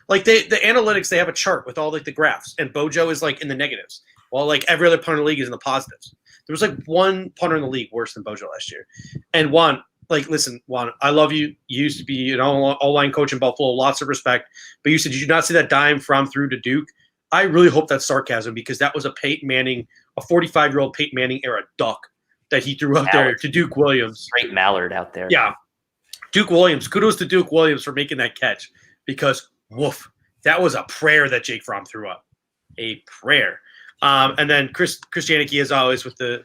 Like the analytics, they have a chart with all like the graphs, and Bojo is like in the negatives, while like every other punter in the league is in the positives. There was like one punter in the league worse than Bojo last year. And Juan, listen, Juan, I love you. You used to be an all-line coach in Buffalo, lots of respect. But you said, did you not see that dime from through to Duke? I really hope that's sarcasm because that was a Peyton Manning, a 45-year-old Peyton Manning era duck that he threw out there to Duke Williams. Straight Mallard out there. Yeah. Duke Williams. Kudos to Duke Williams for making that catch because, woof, that was a prayer that Jake Fromm threw up. A prayer. And then Chris Janicki, as always, with the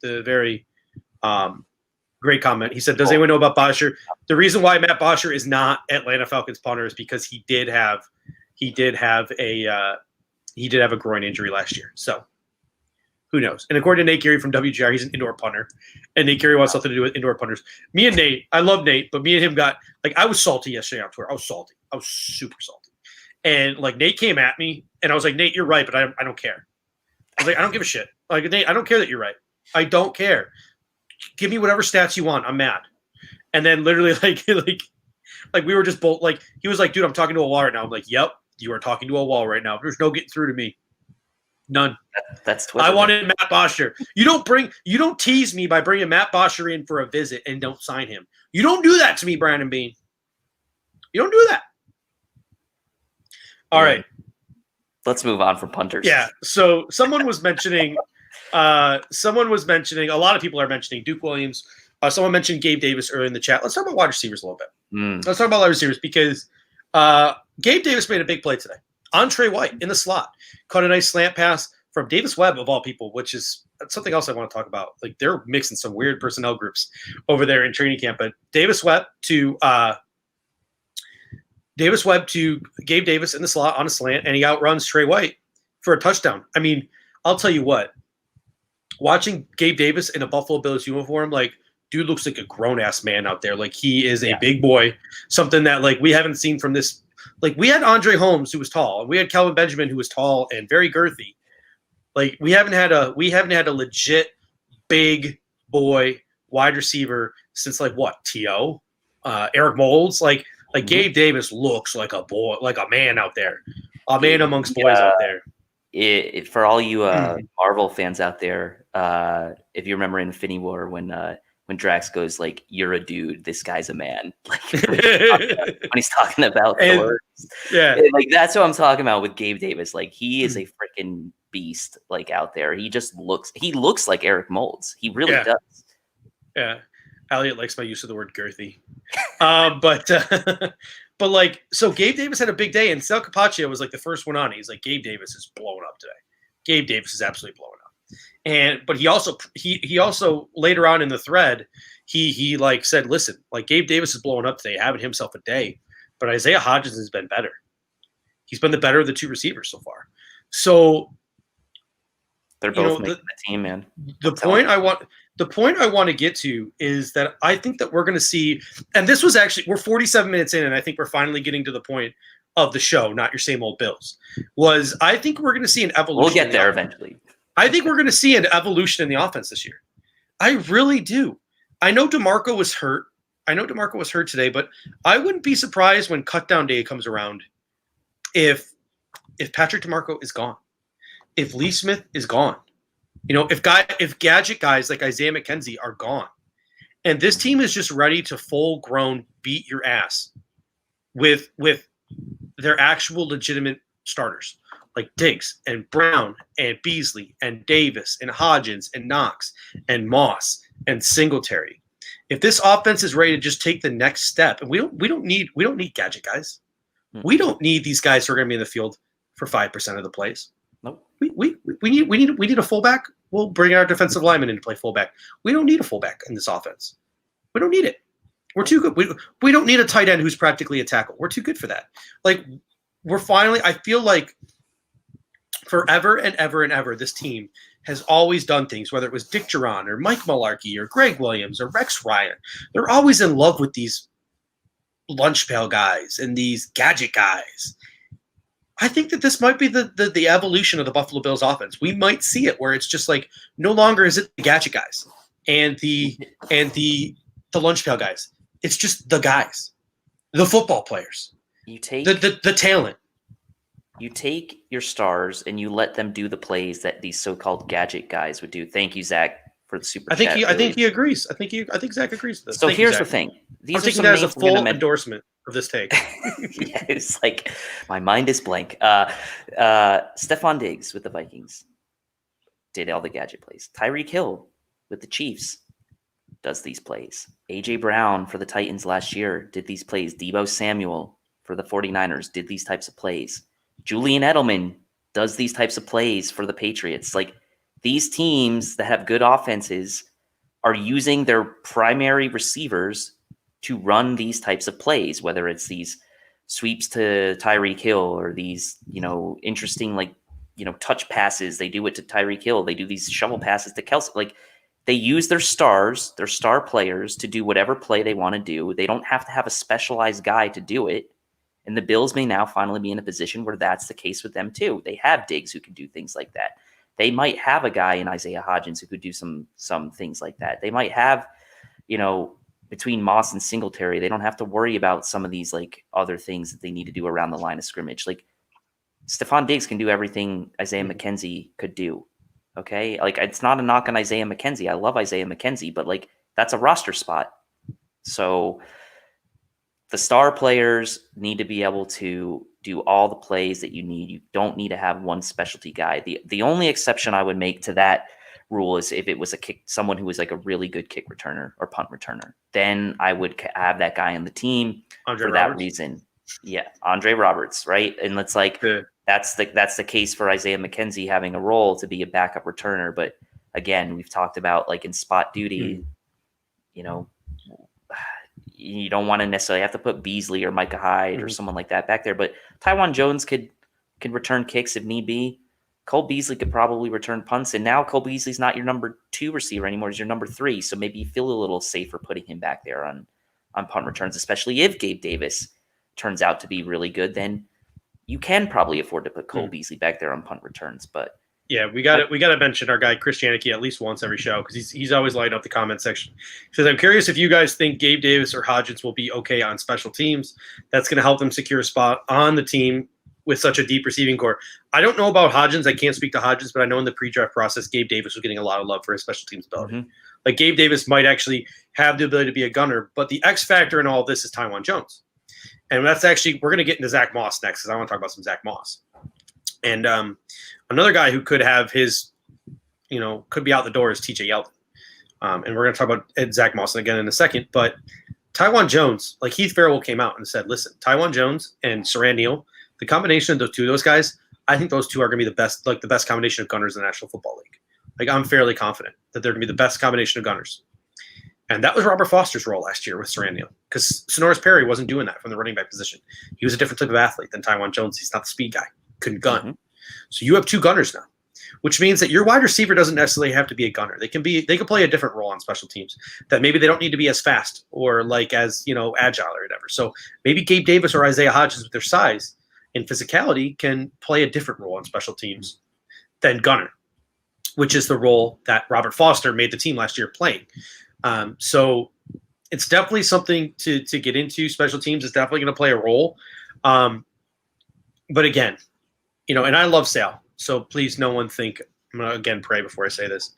very great comment. He said, does anyone know about Bosher? The reason why Matt Bosher is not Atlanta Falcons punter is because he did have he did have a groin injury last year. So who knows? And according to Nate Geary from WGR, he's an indoor punter, and Nate Geary wants something to do with indoor punters. Me and Nate, I love Nate, but me and him got like, I was salty yesterday on Twitter. I was salty. I was super salty. And like Nate came at me, and I was like, Nate, you're right, but I don't care. I was like, I don't give a shit. Like, Nate, I don't care that you're right. I don't care. Give me whatever stats you want. I'm mad. And then literally like we were just both like, he was like, dude, I'm talking to a wall right now. I'm like, yep, you are talking to a wall right now. There's no getting through to me. None. That's Twitter. I wanted Matt Bosher. You don't tease me by bringing Matt Bosher in for a visit and don't sign him. You don't do that to me, Brandon Bean. You don't do that. All right. Let's move on from punters. Yeah. So someone was mentioning, a lot of people are mentioning Duke Williams. Someone mentioned Gabe Davis earlier in the chat. Let's talk about wide receivers a little bit. Let's talk about wide receivers because Gabe Davis made a big play today. Andre White in the slot caught a nice slant pass from Davis Webb of all people, which is something else I want to talk about. Like they're mixing some weird personnel groups over there in training camp. But Davis Webb to Gabe Davis in the slot on a slant, and he outruns Trey White for a touchdown. I mean, I'll tell you what. Watching Gabe Davis in a Buffalo Bills uniform, like dude looks like a grown ass man out there. Like he is a big boy, something that like we haven't seen from this. Like we had Andre Holmes who was tall, and we had Kelvin Benjamin who was tall and very girthy. Like we haven't had a legit big boy wide receiver since like what T.O. Eric Moulds. Like Gabe Davis looks like a boy, like a man out there, a man amongst boys out there. For all you Marvel fans out there, if you remember Infinity War when Drax goes like, "You're a dude, this guy's a man," like when he's talking about Thor, like that's what I'm talking about with Gabe Davis. Like he is a freaking beast, like out there. He looks like Eric Moulds. He really does. Yeah, Elliot likes my use of the word girthy, but like so Gabe Davis had a big day, and Sal Capaccio was like the first one on. He's like, Gabe Davis is blowing up today. Gabe Davis is absolutely blowing up. But he also later on in the thread, he like said, listen, like Gabe Davis is blowing up today, having himself a day, but Isaiah Hodgins has been better. He's been the better of the two receivers so far. So they're both making the team, man. The point I want to get to is that I think that we're going to see, and this was actually, we're 47 minutes in, and I think we're finally getting to the point of the show, not your same old Bills, was I think we're going to see an evolution. We'll get there eventually. I think we're going to see an evolution in the offense this year. I really do. I know DeMarco was hurt. Today, but I wouldn't be surprised when cutdown day comes around if Patrick DeMarco is gone, if Lee Smith is gone, if gadget guys like Isaiah McKenzie are gone, and this team is just ready to full grown beat your ass with their actual legitimate starters. Like Diggs and Brown and Beasley and Davis and Hodgins and Knox and Moss and Singletary. If this offense is ready to just take the next step, and we don't need gadget guys. We don't need these guys who are going to be in the field for 5% of the plays. Nope. We need a fullback. We'll bring our defensive lineman in to play fullback. We don't need a fullback in this offense. We don't need it. We're too good. We don't need a tight end who's practically a tackle. We're too good for that. Like we're finally. I feel like. Forever and ever and ever, this team has always done things, whether it was Dick Duran or Mike Mularkey or Greg Williams or Rex Ryan. They're always in love with these lunch pail guys and these gadget guys. I think that this might be the evolution of the Buffalo Bills offense. We might see it where it's just like no longer is it the gadget guys and the lunch pail guys. It's just the guys, the football players, you take the talent. You take your stars and you let them do the plays that these so-called gadget guys would do. Thank you, Zach, for the super chat. I think he agrees. I think Zach agrees with this. So here's the thing. I'm taking that as a full endorsement of this take. Yeah, it's like my mind is blank. Stephon Diggs with the Vikings did all the gadget plays. Tyreek Hill with the Chiefs does these plays. A.J. Brown for the Titans last year did these plays. Deebo Samuel for the 49ers did these types of plays. Julian Edelman does these types of plays for the Patriots. Like these teams that have good offenses are using their primary receivers to run these types of plays, whether it's these sweeps to Tyreek Hill or these, interesting, touch passes. They do it to Tyreek Hill. They do these shovel passes to Kelsey. Like, they use their star players to do whatever play they want to do. They don't have to have a specialized guy to do it. And the Bills may now finally be in a position where that's the case with them too. They have Diggs who can do things like that. They might have a guy in Isaiah Hodgins who could do some things like that. They might have, between Moss and Singletary, they don't have to worry about some of these like other things that they need to do around the line of scrimmage. Like, Stephon Diggs can do everything Isaiah McKenzie could do. Okay. Like, it's not a knock on Isaiah McKenzie. I love Isaiah McKenzie, but like, that's a roster spot. So the star players need to be able to do all the plays that you need. You don't need to have one specialty guy. The only exception I would make to that rule is if it was someone who was like a really good kick returner or punt returner. Then I would have that guy on the team for that reason. Yeah, Andre Roberts, right? And it's like that's the case for Isaiah McKenzie having a role to be a backup returner. But again, we've talked about like in spot duty, you don't want to necessarily have to put Beasley or Micah Hyde or someone like that back there. But Tywan Jones could return kicks if need be. Cole Beasley could probably return punts. And now Cole Beasley's not your number 2 receiver anymore. He's your number 3. So maybe you feel a little safer putting him back there on punt returns, especially if Gabe Davis turns out to be really good. Then you can probably afford to put Cole Beasley back there on punt returns. But yeah, we got to mention our guy Chris Janicki at least once every show because he's always lighting up the comment section. He says, "I'm curious if you guys think Gabe Davis or Hodgins will be okay on special teams. That's going to help them secure a spot on the team with such a deep receiving core." I don't know about Hodgins. I can't speak to Hodgins, but I know in the pre-draft process, Gabe Davis was getting a lot of love for his special teams ability. Like, Gabe Davis might actually have the ability to be a gunner, but the X factor in all of this is Tywan Jones. And that's actually, we're going to get into Zach Moss next because I want to talk about some Zach Moss. And another guy who could have his, could be out the door is TJ Yeldon. And we're going to talk about Zach Moss again in a second. But Tywan Jones, like Heath Farrell came out and said, listen, Tywan Jones and Saran Neal, the combination of those guys, I think those two are going to be the best combination of gunners in the National Football League. Like, I'm fairly confident that they're going to be the best combination of gunners. And that was Robert Foster's role last year with Saran Neal because Sonoris Perry wasn't doing that from the running back position. He was a different type of athlete than Tywan Jones. He's not the speed guy. Couldn't gun. So you have 2 gunners now, which means that your wide receiver doesn't necessarily have to be a gunner. They can play a different role on special teams that maybe they don't need to be as fast or like as, agile or whatever. So maybe Gabe Davis or Isaiah Hodgins with their size and physicality can play a different role on special teams than gunner, which is the role that Robert Foster made the team last year playing. So it's definitely something to get into. Special teams is definitely going to play a role. But again, and I love Sale. So please, no one think, I'm going to again pray before I say this.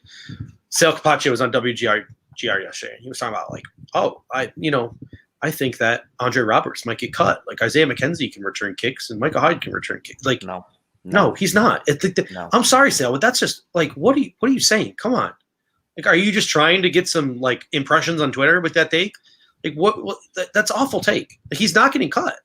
Sale Capaccio was on WGR yesterday. He was talking about I think that Andre Roberts might get cut. Like, Isaiah McKenzie can return kicks and Micah Hyde can return kicks. Like, no, he's not. No. I'm sorry, Sale, but that's just like, what are you saying? Come on. Like, are you just trying to get some like impressions on Twitter with that take? Like, what that's awful take. He's not getting cut.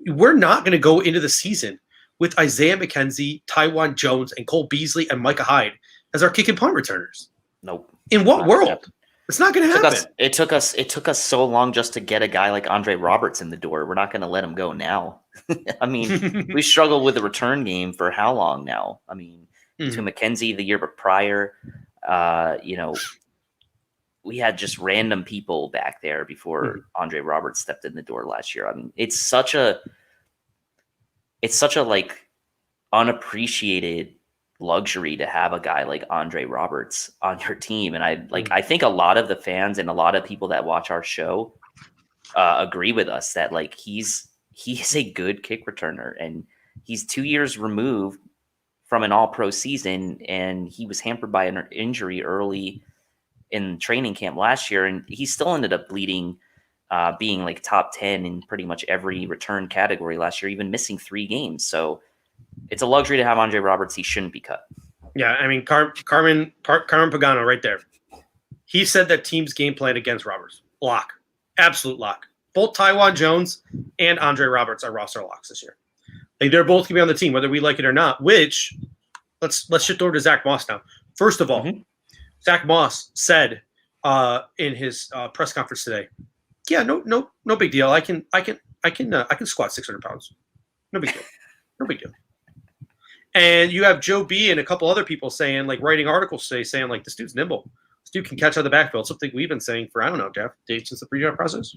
We're not going to go into the season with Isaiah McKenzie, Tywan Jones, and Cole Beasley and Micah Hyde as our kick and punt returners. Nope. In what world? It's not going to happen. It took us so long just to get a guy like Andre Roberts in the door. We're not going to let him go now. I mean, we struggled with the return game for how long now? I mean, to McKenzie the year prior, we had just random people back there before Andre Roberts stepped in the door last year. I mean, it's such a like unappreciated luxury to have a guy like Andre Roberts on your team. And I think a lot of the fans and a lot of people that watch our show agree with us that like he's a good kick returner, and he's 2 years removed from an all-pro season, and he was hampered by an injury early in training camp last year, and he still ended up being like top 10 in pretty much every return category last year, even missing 3 games. So it's a luxury to have Andre Roberts. He shouldn't be cut. Yeah, I mean, Carmen Pagano right there. He said that team's game plan against Roberts. Lock. Absolute lock. Both Tywan Jones and Andre Roberts are roster locks this year. Like, they're both going to be on the team, whether we like it or not, which let's shift over to Zach Moss now. First of all, Zach Moss said in his press conference today, yeah, no big deal. I can I can squat 600 pounds. No big deal. No big deal. And you have Joe B and a couple other people saying, like, writing articles today saying, like, this dude's nimble. This dude can catch out of the backfield. Something we've been saying for, I don't know, Jeff, since the pre-draft process.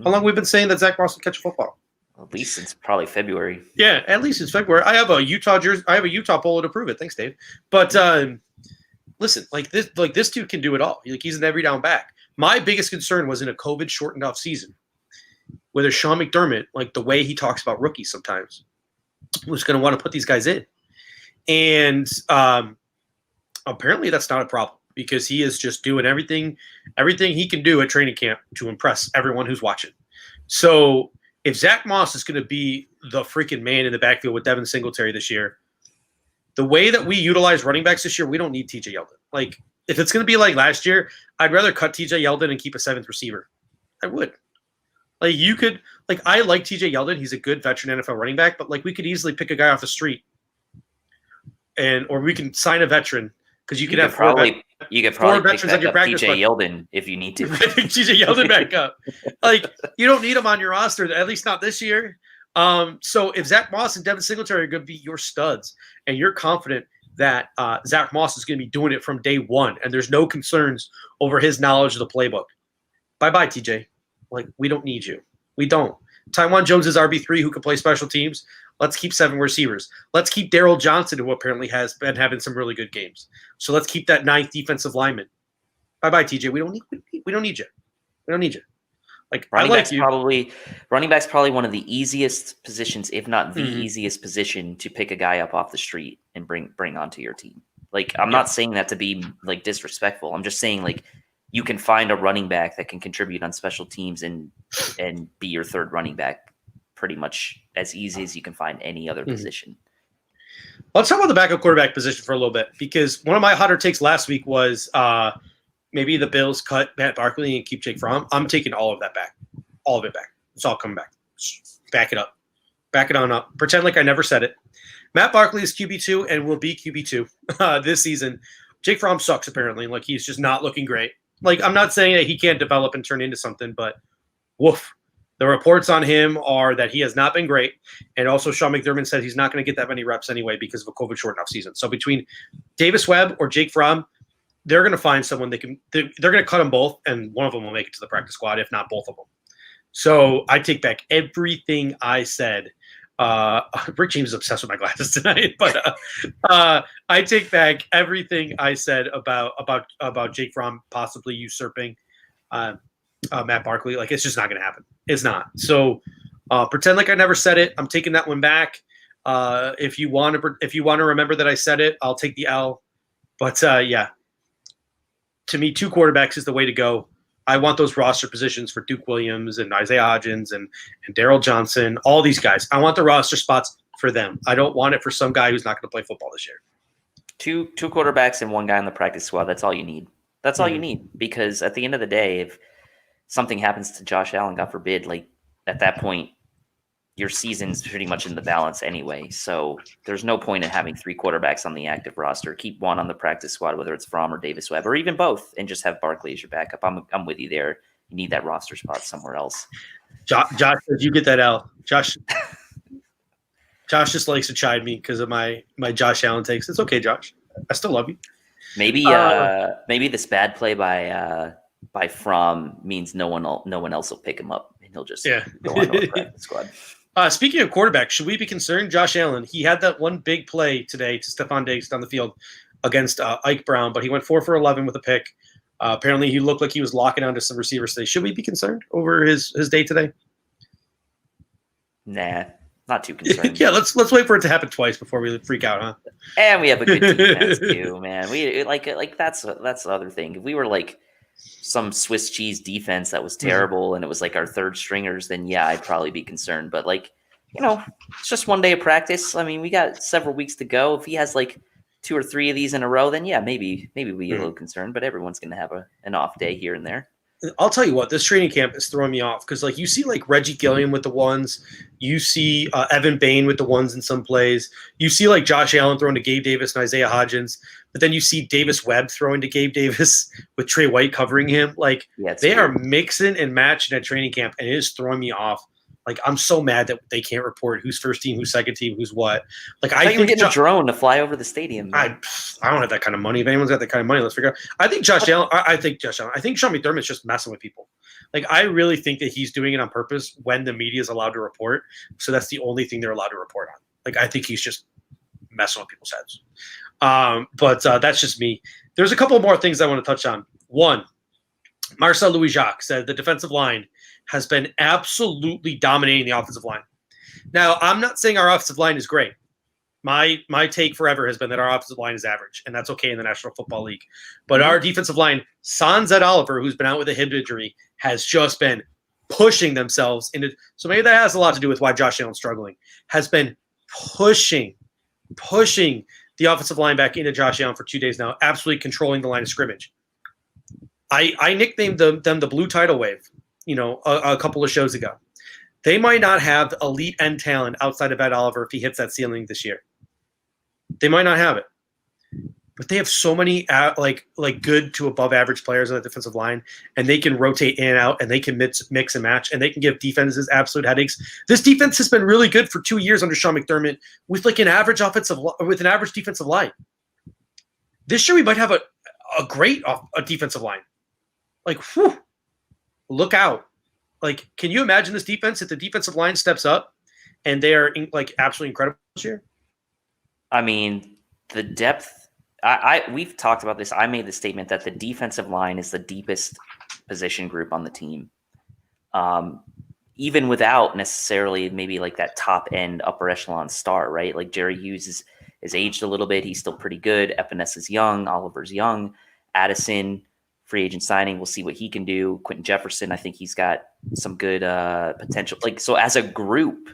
How long we've been saying that Zach Moss can catch a football? At least since probably February. Yeah, at least it's February. I have a Utah jersey. I have a Utah polo to prove it. Thanks, Dave. But listen, this dude can do it all. Like, he's an every down back. My biggest concern was in a COVID shortened off season, whether Sean McDermott, like the way he talks about rookies sometimes, was going to want to put these guys in. And apparently that's not a problem because he is just doing everything he can do at training camp to impress everyone who's watching. So if Zach Moss is going to be the freaking man in the backfield with Devin Singletary this year, the way that we utilize running backs this year, we don't need TJ Yeldon. Like, if it's going to be like last year, I'd rather cut TJ Yeldon and keep a seventh receiver. I would. Like, you could, like, I like TJ Yeldon. He's a good veteran NFL running back, but, like, we could easily pick a guy off the street or we can sign a veteran because you could probably pick up TJ Yeldon if you need to. TJ Yeldon back up. Like, you don't need him on your roster, at least not this year. So if Zach Moss and Devin Singletary are going to be your studs and you're confident that Zach Moss is going to be doing it from day one and there's no concerns over his knowledge of the playbook, bye-bye, TJ. Like, we don't need you. We don't. Tywan Jones is RB3 who can play special teams. Let's keep 7 receivers. Let's keep Darryl Johnson, who apparently has been having some really good games. So let's keep that 9th defensive lineman. Bye-bye, TJ. We don't need you. We don't need you. Like, running back's probably one of the easiest positions, if not the easiest position, to pick a guy up off the street and bring onto your team. Like, I'm not saying that to be like disrespectful. I'm just saying, like, you can find a running back that can contribute on special teams and be your third running back pretty much as easy as you can find any other position. Let's talk about the backup quarterback position for a little bit, because one of my hotter takes last week was maybe the Bills cut Matt Barkley and keep Jake Fromm. I'm taking all of that back. All of it back. It's all coming back. Back it up. Back it on up. Pretend like I never said it. Matt Barkley is QB2 and will be QB2 this season. Jake Fromm sucks, apparently. Like, he's just not looking great. Like, I'm not saying that he can't develop and turn into something, but woof. The reports on him are that he has not been great. And also Sean McDermott said he's not going to get that many reps anyway because of a COVID shortened off season. So between Davis Webb or Jake Fromm, they're going to find someone they're going to cut them both, and one of them will make it to the practice squad, if not both of them. So I take back everything I said. Rick James is obsessed with my glasses tonight, but I take back everything I said about Jake Fromm possibly usurping Matt Barkley. Like, it's just not going to happen. It's not. So pretend like I never said it. I'm taking that one back. If you want to remember that I said it, I'll take the L. But yeah, to me, 2 quarterbacks is the way to go. I want those roster positions for Duke Williams and Isaiah Hodgins and Darryl Johnson, all these guys. I want the roster spots for them. I don't want it for some guy who's not going to play football this year. Two quarterbacks and 1 guy in the practice squad. That's all you need. That's all you need, because at the end of the day, if something happens to Josh Allen, God forbid, like, at that point, your season's pretty much in the balance anyway. So there's no point in having 3 quarterbacks on the active roster. Keep 1 on the practice squad, whether it's Fromm or Davis Webb, or even both, and just have Barkley as your backup. I'm with you there. You need that roster spot somewhere else. Josh, did you get that L? Josh just likes to chide me because of my Josh Allen takes. It's okay, Josh. I still love you. Maybe this bad play by Fromm means no one else will pick him up, and he'll just go on to the practice squad. Speaking of quarterback, should we be concerned? Josh Allen, he had that one big play today to Stephon Diggs down the field against Ike Brown, but he went 4 for 11 with a pick. Apparently, he looked like he was locking onto some receivers today. Should we be concerned over his day today? Nah, not too concerned. Yeah, let's wait for it to happen twice before we freak out, huh? And we have a good defense too, man. We like that's the other thing. If we were like some Swiss cheese defense that was terrible and it was like our third stringers, then yeah, I'd probably be concerned. But like, it's just one day of practice. I mean, we got several weeks to go. If he has like 2 or 3 of these in a row, then yeah, maybe we get a little concerned, but everyone's going to have an off day here and there. I'll tell you what, this training camp is throwing me off because, like, you see, like, Reggie Gilliam with the ones. You see Evan Bain with the ones in some plays. You see, like, Josh Allen throwing to Gabe Davis and Isaiah Hodgins. But then you see Davis Webb throwing to Gabe Davis with Trey White covering him. Like, they are mixing and matching at training camp, and it is throwing me off Like, I'm so mad that they can't report who's first team, who's second team, who's what. Like, I think think getting a drone to fly over the stadium. I don't have that kind of money. If anyone's got that kind of money, let's figure out. I think Josh Allen. I think Sean McDermott's just messing with people. Like, I really think that he's doing it on purpose when the media is allowed to report. So that's the only thing they're allowed to report on. Like, I think he's just messing with people's heads. But that's just me. There's a couple more things I want to touch on. One, Marcel Louis-Jacques said the defensive line has been absolutely dominating the offensive line. Now, I'm not saying our offensive line is great. My take forever has been that our offensive line is average, and that's okay in the National Football League. But our defensive line, Sans Ed Oliver, who's been out with a hip injury, has just been pushing themselves into. So maybe that has a lot to do with why Josh Allen's struggling. Has been pushing the offensive line back into Josh Allen for 2 days now, absolutely controlling the line of scrimmage. I nicknamed them the Blue Tidal Wave, a couple of shows ago. They might not have elite end talent outside of Ed Oliver if he hits that ceiling this year. They might not have it. But they have so many like good to above average players on the defensive line, and they can rotate in and out, and they can mix and match, and they can give defenses absolute headaches. This defense has been really good for 2 years under Sean McDermott with an average defensive line. This year we might have a great defensive line. Like, whew, look out. Like, can you imagine this defense if the defensive line steps up and they are absolutely incredible this year? I mean, the depth. We've talked about this. I made the statement that the defensive line is the deepest position group on the team, even without necessarily maybe like that top end upper echelon star, right? Like Jerry Hughes is aged a little bit. He's still pretty good. Epenesa's young. Oliver's young. Addison, free agent signing. We'll see what he can do. Quentin Jefferson, I think he's got some good potential. Like, so as a group,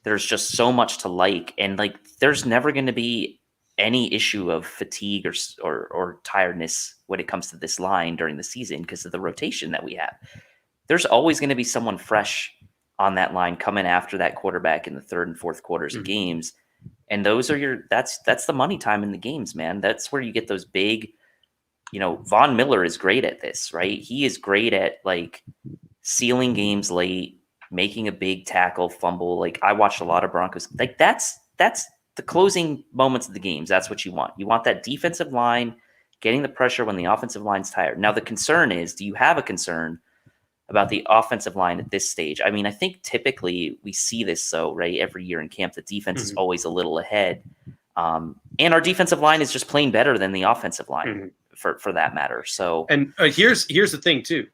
there's just so much to like, and like there's never going to be any issue of fatigue or tiredness when it comes to this line during the season because of the rotation that we have. There's always going to be someone fresh on that line coming after that quarterback in the third and fourth quarters of games. And those are that's the money time in the games, man. That's where you get those big, Von Miller is great at this, right? He is great at like sealing games late, making a big tackle, fumble. Like I watched a lot of Broncos. Like that's the closing moments of the games. That's what you want. You want that defensive line getting the pressure when the offensive line's tired. Now the concern is, do you have a concern about the offensive line at this stage? I mean, I think typically we see this right every year in camp, the defense is always a little ahead. And our defensive line is just playing better than the offensive line for that matter. So, and here's the thing too.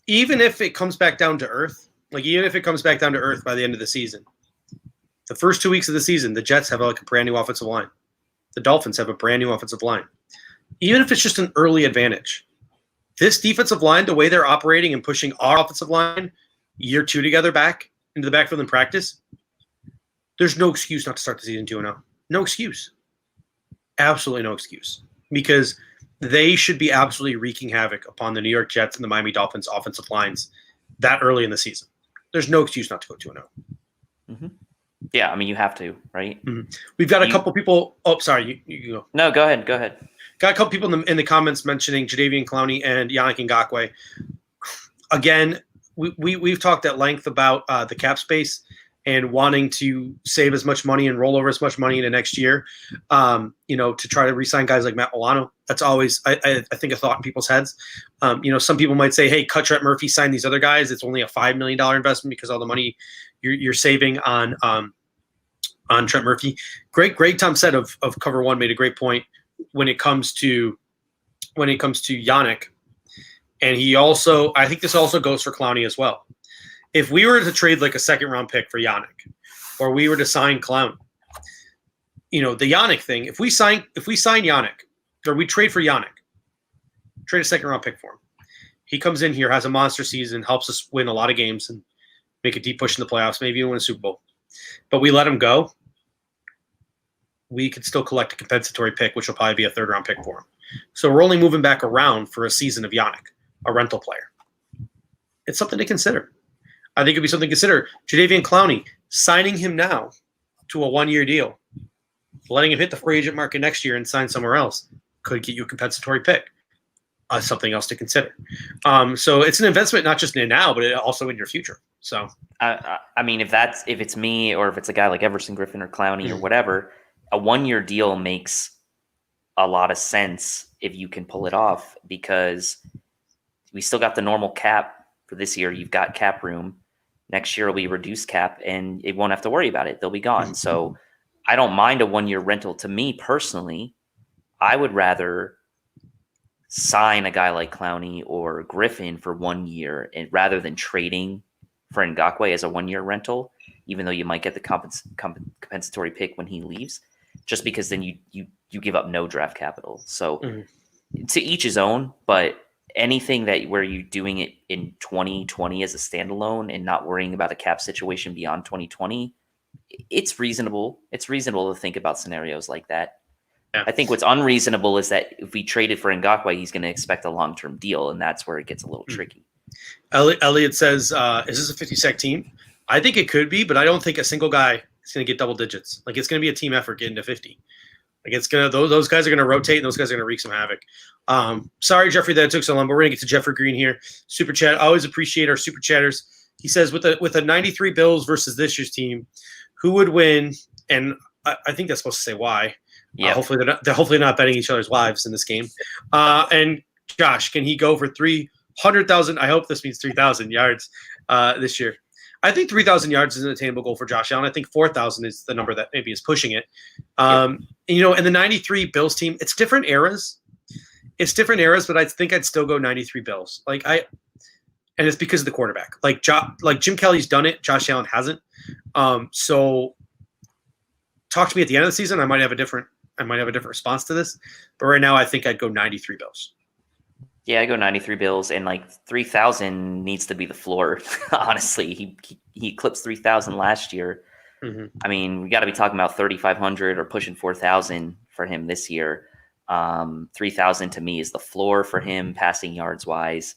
Even if it comes back down to earth, by the end of the season, the first 2 weeks of the season, the Jets have like a brand new offensive line. The Dolphins have a brand new offensive line. Even if it's just an early advantage, this defensive line, the way they're operating and pushing our offensive line year two together back into the backfield in practice, there's no excuse not to start the season 2-0. No excuse. Absolutely no excuse. Because they should be absolutely wreaking havoc upon the New York Jets and the Miami Dolphins offensive lines that early in the season. There's no excuse not to go 2-0. Mm-hmm. Yeah, I mean, you have to, right? Mm-hmm. We've got a couple people. Oh, sorry. You go. No, go ahead. Got a couple people in the comments mentioning Jadeveon Clowney and Yannick Ngakoue. Again, we've talked at length about the cap space and wanting to save as much money and roll over as much money into next year, to try to re-sign guys like Matt Milano. That's always, I think, a thought in people's heads. Some people might say, hey, cut Trent Murphy, sign these other guys. It's only a $5 million investment because all the money you're saving on Trent Murphy. Greg Tom said of Cover One made a great point when it comes to Yannick. And he also, I think this also goes for Clowney as well. If we were to trade like a second round pick for Yannick, or we were to sign Clowney, the Yannick thing, if we sign Yannick, or we trade for Yannick, trade a second round pick for him. He comes in here, has a monster season, helps us win a lot of games and make a deep push in the playoffs, maybe even win a Super Bowl. But we let him go, we could still collect a compensatory pick, which will probably be a third round pick for him. So we're only moving back around for a season of Yannick, a rental player. It's something to consider. I think it'd be something to consider. Jadeveon Clowney, signing him now to a 1-year deal, letting him hit the free agent market next year and sign somewhere else could get you a compensatory pick. Something else to consider. So it's an investment not just in now, but also in your future. So I mean, if it's me or if it's a guy like Everson Griffin or Clowney or whatever, a 1-year deal makes a lot of sense if you can pull it off, because we still got the normal cap for this year. You've got cap room. Next year will be reduced cap, and it won't have to worry about it. They'll be gone. So I don't mind a 1-year rental. To me personally, I would rather sign a guy like Clowney or Griffin for 1 year, and rather than trading for Ngakoue as a 1-year rental, even though you might get the compensatory pick when he leaves, just because then you give up no draft capital. So to each his own, but anything that where you're doing it in 2020 as a standalone and not worrying about a cap situation beyond 2020, it's reasonable. It's reasonable to think about scenarios like that. Yeah. I think what's unreasonable is that if we traded for Ngakoue, he's going to expect a long-term deal, and that's where it gets a little tricky. Elliot says, is this a 50-sack team? I think it could be, but I don't think a single guy is going to get double digits. Like, it's going to be a team effort getting to 50. Like, it's going to those guys are going to rotate, and those guys are going to wreak some havoc. Sorry, Jeffrey, that it took so long, but we're going to get to Jeffrey Green here. Super chat. I always appreciate our super chatters. He says, with a 93 Bills versus this year's team, who would win? And I think that's supposed to say why. Yeah. Hopefully they're not betting each other's lives in this game. And Josh, can he go for 300,000? I hope this means 3,000 yards this year. I think 3,000 yards is an attainable goal for Josh Allen. I think 4,000 is the number that maybe is pushing it. And the 93 Bills team, it's different eras. But I think I'd still go 93 Bills. And it's because of the quarterback. Like Jim Kelly's done it, Josh Allen hasn't. So talk to me at the end of the season. I might have a different response to this, but right now I think I'd go 93 Bills. Yeah, I go 93 Bills, and 3,000 needs to be the floor. Honestly, he eclipsed 3,000 last year. Mm-hmm. I mean, we got to be talking about 3,500 or pushing 4,000 for him this year. 3,000 to me is the floor for him passing yards wise.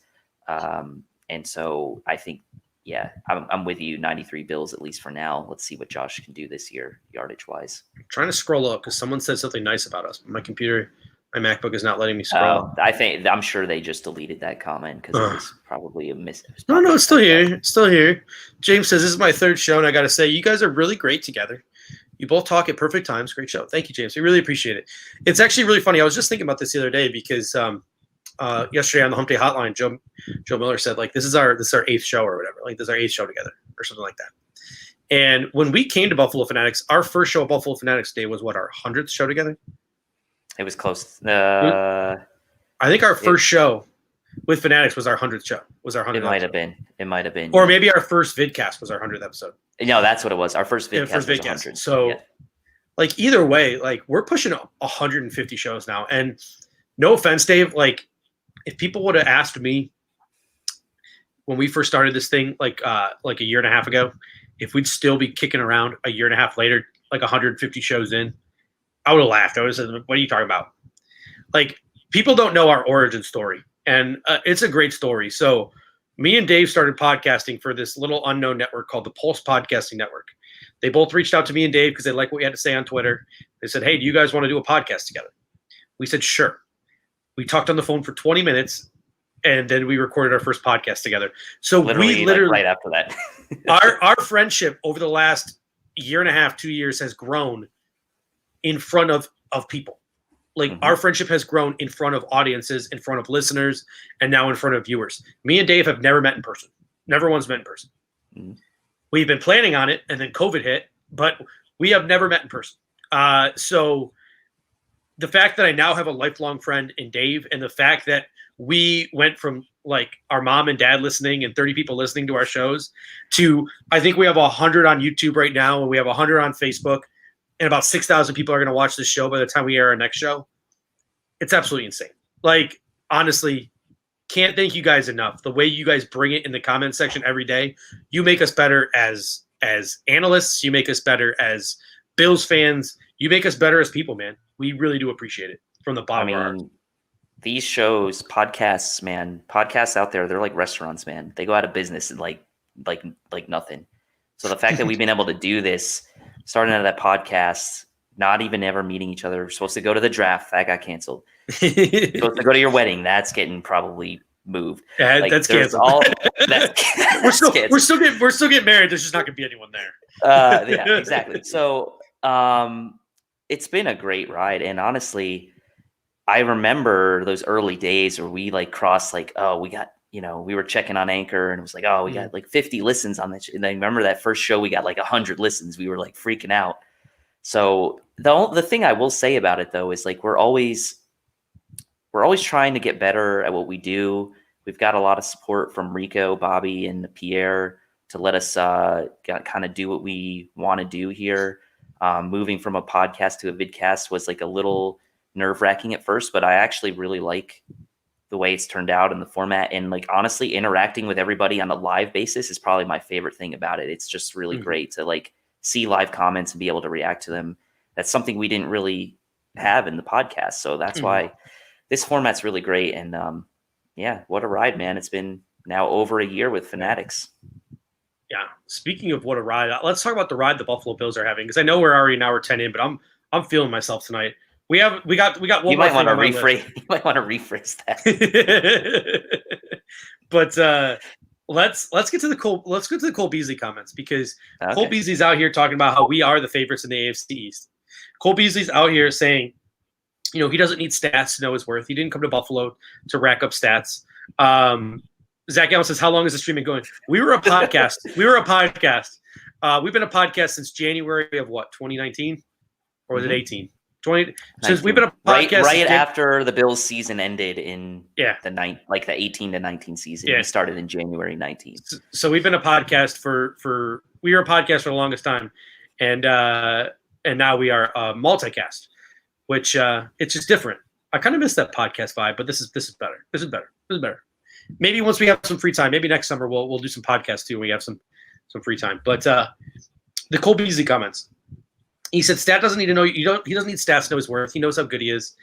And so I think, yeah, I'm with you. 93 Bills, at least for now. Let's see what Josh can do this year, yardage wise. I'm trying to scroll up because someone said something nice about us. My MacBook is not letting me scroll. I'm sure they just deleted that comment because it was probably a miss. No, it's still here. It's still here. James says, this is my third show, and I got to say, you guys are really great together. You both talk at perfect times. Great show. Thank you, James. We really appreciate it. It's actually really funny. I was just thinking about this the other day because yesterday on the Hump Day Hotline, Joe Miller said, this is our 8th show or whatever. This is our 8th show together or something like that. And when we came to Buffalo Fanatics, our first show at Buffalo Fanatics Day was our 100th show together? It was close. I think our first show with Fanatics was our 100th show. It might have been. Or maybe our first vidcast was our 100th episode. No, that's what it was. Our first vidcast was 100. So, either way, we're pushing 150 shows now. And no offense, Dave, if people would have asked me when we first started this thing, a year and a half ago, if we'd still be kicking around a year and a half later, 150 shows in, I would have laughed. I would have said, what are you talking about? People don't know our origin story, and it's a great story. So me and Dave started podcasting for this little unknown network called the Pulse Podcasting Network. They both reached out to me and Dave because they liked what we had to say on Twitter. They said, hey, do you guys want to do a podcast together? We said, sure. We talked on the phone for 20 minutes, and then we recorded our first podcast together. So literally right after that. our friendship over the last year and a half, 2 years has grown in front of people. Our friendship has grown in front of audiences, in front of listeners, and now in front of viewers. Me and Dave have never met in person. Never once met in person. Mm-hmm. We've been planning on it, and then COVID hit, but we have never met in person. So the fact that I now have a lifelong friend in Dave, and the fact that we went from our mom and dad listening and 30 people listening to our shows to, I think we have 100 on YouTube right now, and we have 100 on Facebook, and about 6,000 people are going to watch this show by the time we air our next show. It's absolutely insane. Honestly, can't thank you guys enough. The way you guys bring it in the comment section every day, you make us better as analysts. You make us better as Bills fans. You make us better as people, man. We really do appreciate it from the bottom of our hearts. These shows, podcasts out there, they're like restaurants, man. They go out of business in like nothing. So the fact that we've been able to do this, starting out of that podcast, not even ever meeting each other. We're supposed to go to the draft. That got canceled. Supposed to go to your wedding. That's getting probably moved. Yeah, Like, that's there's canceled. all that's we're still getting married. There's just not gonna be anyone there. Yeah, exactly. So it's been a great ride, and honestly, I remember those early days where we like crossed like, oh, we got, we were checking on Anchor and it was like, oh, we got like 50 listens on this. And I remember that first show we got like 100 listens. We were like freaking out. So the thing I will say about it though is like we're always trying to get better at what we do. We've got a lot of support from Rico, Bobby, and Pierre to let us kind of do what we want to do here. Moving from a podcast to a vidcast was like a little nerve-wracking at first, but I actually really like the way it's turned out in the format. And like honestly, interacting with everybody on a live basis is probably my favorite thing about it. It's just really great to like see live comments and be able to react to them. That's something we didn't really have in the podcast. So that's why this format's really great. And yeah, what a ride, man. It's been now over a year with Fanatics. Yeah. Speaking of what a ride, let's talk about the ride the Buffalo Bills are having, because I know we're already an hour 10 in, but I'm feeling myself tonight. We got one. You might want to rephrase. You might want to rephrase that. But let's get to the Cole Beasley comments, because Cole Beasley's out here talking about how we are the favorites in the AFC East. Cole Beasley's out here saying, he doesn't need stats to know his worth. He didn't come to Buffalo to rack up stats. Zach Allen says, how long is the streaming going? We were a podcast. We've been a podcast since January of 2019? Or was it 18? 20, since we've been a podcast right after the Bills season ended in the 18 to 19 season. Yeah. We started in January 19. So we've been a podcast we were a podcast for the longest time, and now we are a multicast, which it's just different. I kind of miss that podcast vibe, but this is better. This is better. Maybe once we have some free time, maybe next summer we'll do some podcasts too when we have some free time. But the Cole Beasley comments. He said, "Stat doesn't need to know. He doesn't need stats to know his worth. He knows how good he is."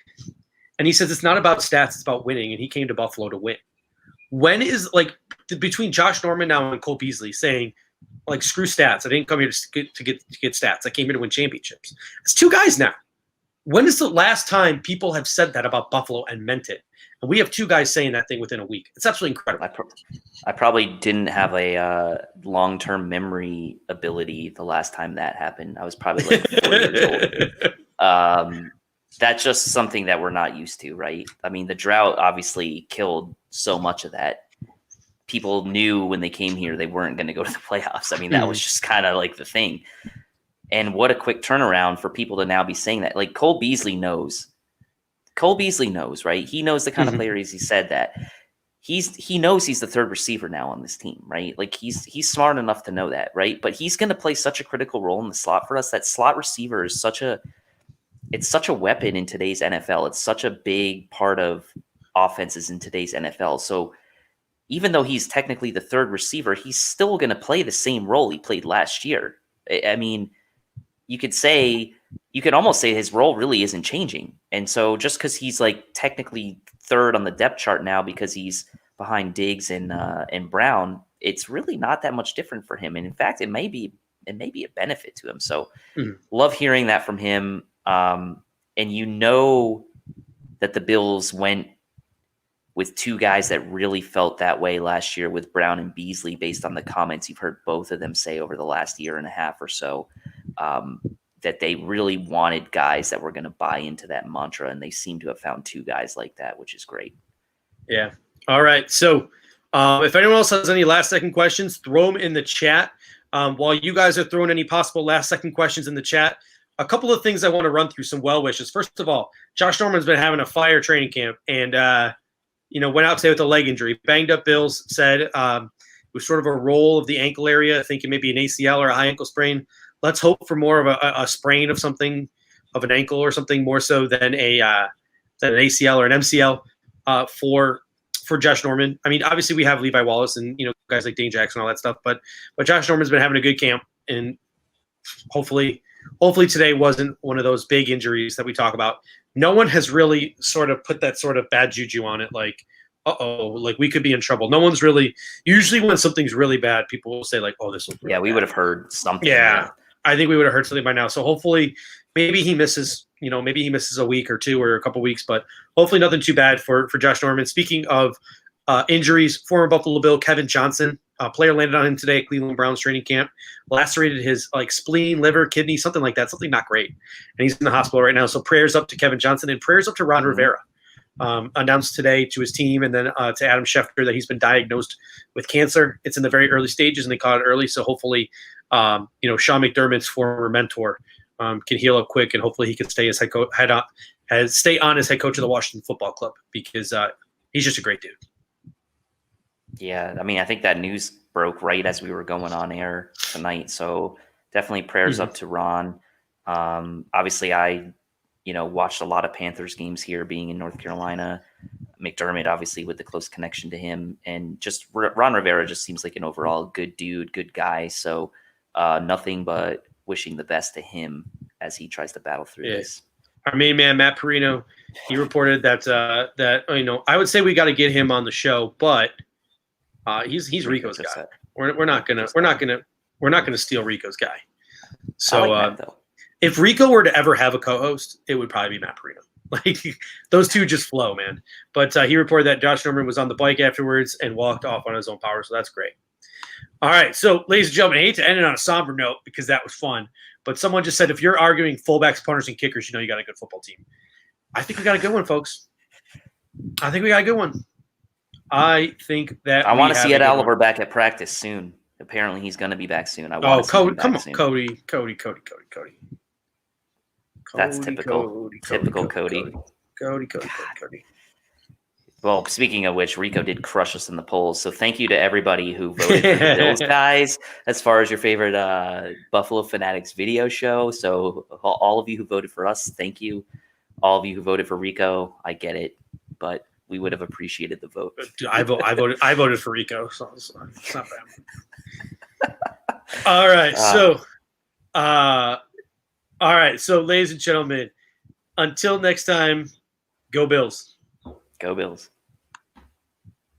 And he says it's not about stats; it's about winning. And he came to Buffalo to win. When is between Josh Norman now and Cole Beasley saying, like, screw stats? I didn't come here to get stats. I came here to win championships. It's two guys now. When is the last time people have said that about Buffalo and meant it? And we have two guys saying that thing within a week. It's absolutely incredible. I probably didn't have a long-term memory ability the last time that happened. I was probably like 4 years old. That's just something that we're not used to, right? I mean, the drought obviously killed so much of that. People knew when they came here they weren't going to go to the playoffs. I mean, that was just kind of like the thing. And what a quick turnaround for people to now be saying that. Like, Cole Beasley knows, right? He knows the kind of player is. He said that. He knows he's the third receiver now on this team, right? Like, he's smart enough to know that, right? But he's going to play such a critical role in the slot for us. That slot receiver is such a weapon in today's NFL. It's such a big part of offenses in today's NFL. So even though he's technically the third receiver, he's still going to play the same role he played last year. I mean, you could almost say his role really isn't changing. And so just because he's like technically third on the depth chart now because he's behind Diggs and Brown, it's really not that much different for him. And in fact, it may be a benefit to him. So love hearing that from him. And that the Bills went with two guys that really felt that way last year with Brown and Beasley, based on the comments you've heard both of them say over the last year and a half or so, that they really wanted guys that were going to buy into that mantra. And they seem to have found two guys like that, which is great. Yeah. All right. So if anyone else has any last second questions, throw them in the chat. While you guys are throwing any possible last second questions in the chat, a couple of things I want to run through, some well wishes. First of all, Josh Norman's been having a fire training camp and, went out today with a leg injury. Banged up Bills said it was sort of a roll of the ankle area, thinking maybe an ACL or a high ankle sprain. Let's hope for more of a sprain of something, of an ankle or something, more so than an ACL or an MCL for Josh Norman. I mean, obviously we have Levi Wallace and guys like Dane Jackson and all that stuff, but Josh Norman's been having a good camp, and hopefully today wasn't one of those big injuries that we talk about. No one has really sort of put that sort of bad juju on it, like, like we could be in trouble. No one's really, usually when something's really bad, people will say like, oh, this was really bad. We would have heard something. Yeah, I think we would have heard something by now. So hopefully maybe he misses a week or two or a couple weeks, but hopefully nothing too bad for Josh Norman. Speaking of Injuries, former Buffalo Bill Kevin Johnson, player landed on him today at Cleveland Browns training camp, lacerated his spleen, liver, kidney, something like that, something not great. And he's in the hospital right now. So prayers up to Kevin Johnson and prayers up to Ron Rivera. Announced today to his team and then to Adam Schefter that he's been diagnosed with cancer. It's in the very early stages and they caught it early. So hopefully, Sean McDermott's former mentor can heal up quick and hopefully he can stay as stay on as head coach of the Washington Football Club because he's just a great dude. Yeah, I mean, I think that news broke right as we were going on air tonight. So definitely prayers up to Ron. Obviously, I watched a lot of Panthers games here being in North Carolina. McDermott, obviously, with the close connection to him. And just Ron Rivera just seems like an overall good dude, good guy. So nothing but wishing the best to him as he tries to battle through this. Our main man, Matt Perino, he reported that I would say we got to get him on the show, but he's Rico's guy. We're not gonna steal Rico's guy. So like Matt, though. If Rico were to ever have a co-host, it would probably be Matt Perino. Like those two just flow, man. But he reported that Josh Norman was on the bike afterwards and walked off on his own power, so that's great. All right, so ladies and gentlemen, I hate to end it on a somber note because that was fun. But someone just said if you're arguing fullbacks, punters, and kickers, you got a good football team. I think we got a good one, folks. I think we got a good one. I think that I want to see Ed Oliver back at practice soon. Apparently, he's going to be back soon. Cody, come on, Cody. That's typical. Cody. Cody. Well, speaking of which, Rico did crush us in the polls. So thank you to everybody who voted for the Bills guys as far as your favorite Buffalo Fanatics video show. So all of you who voted for us, thank you. All of you who voted for Rico, I get it, but we would have appreciated the vote. I voted for Rico, so it's not bad. All right, so ladies and gentlemen, until next time, go Bills. Go Bills.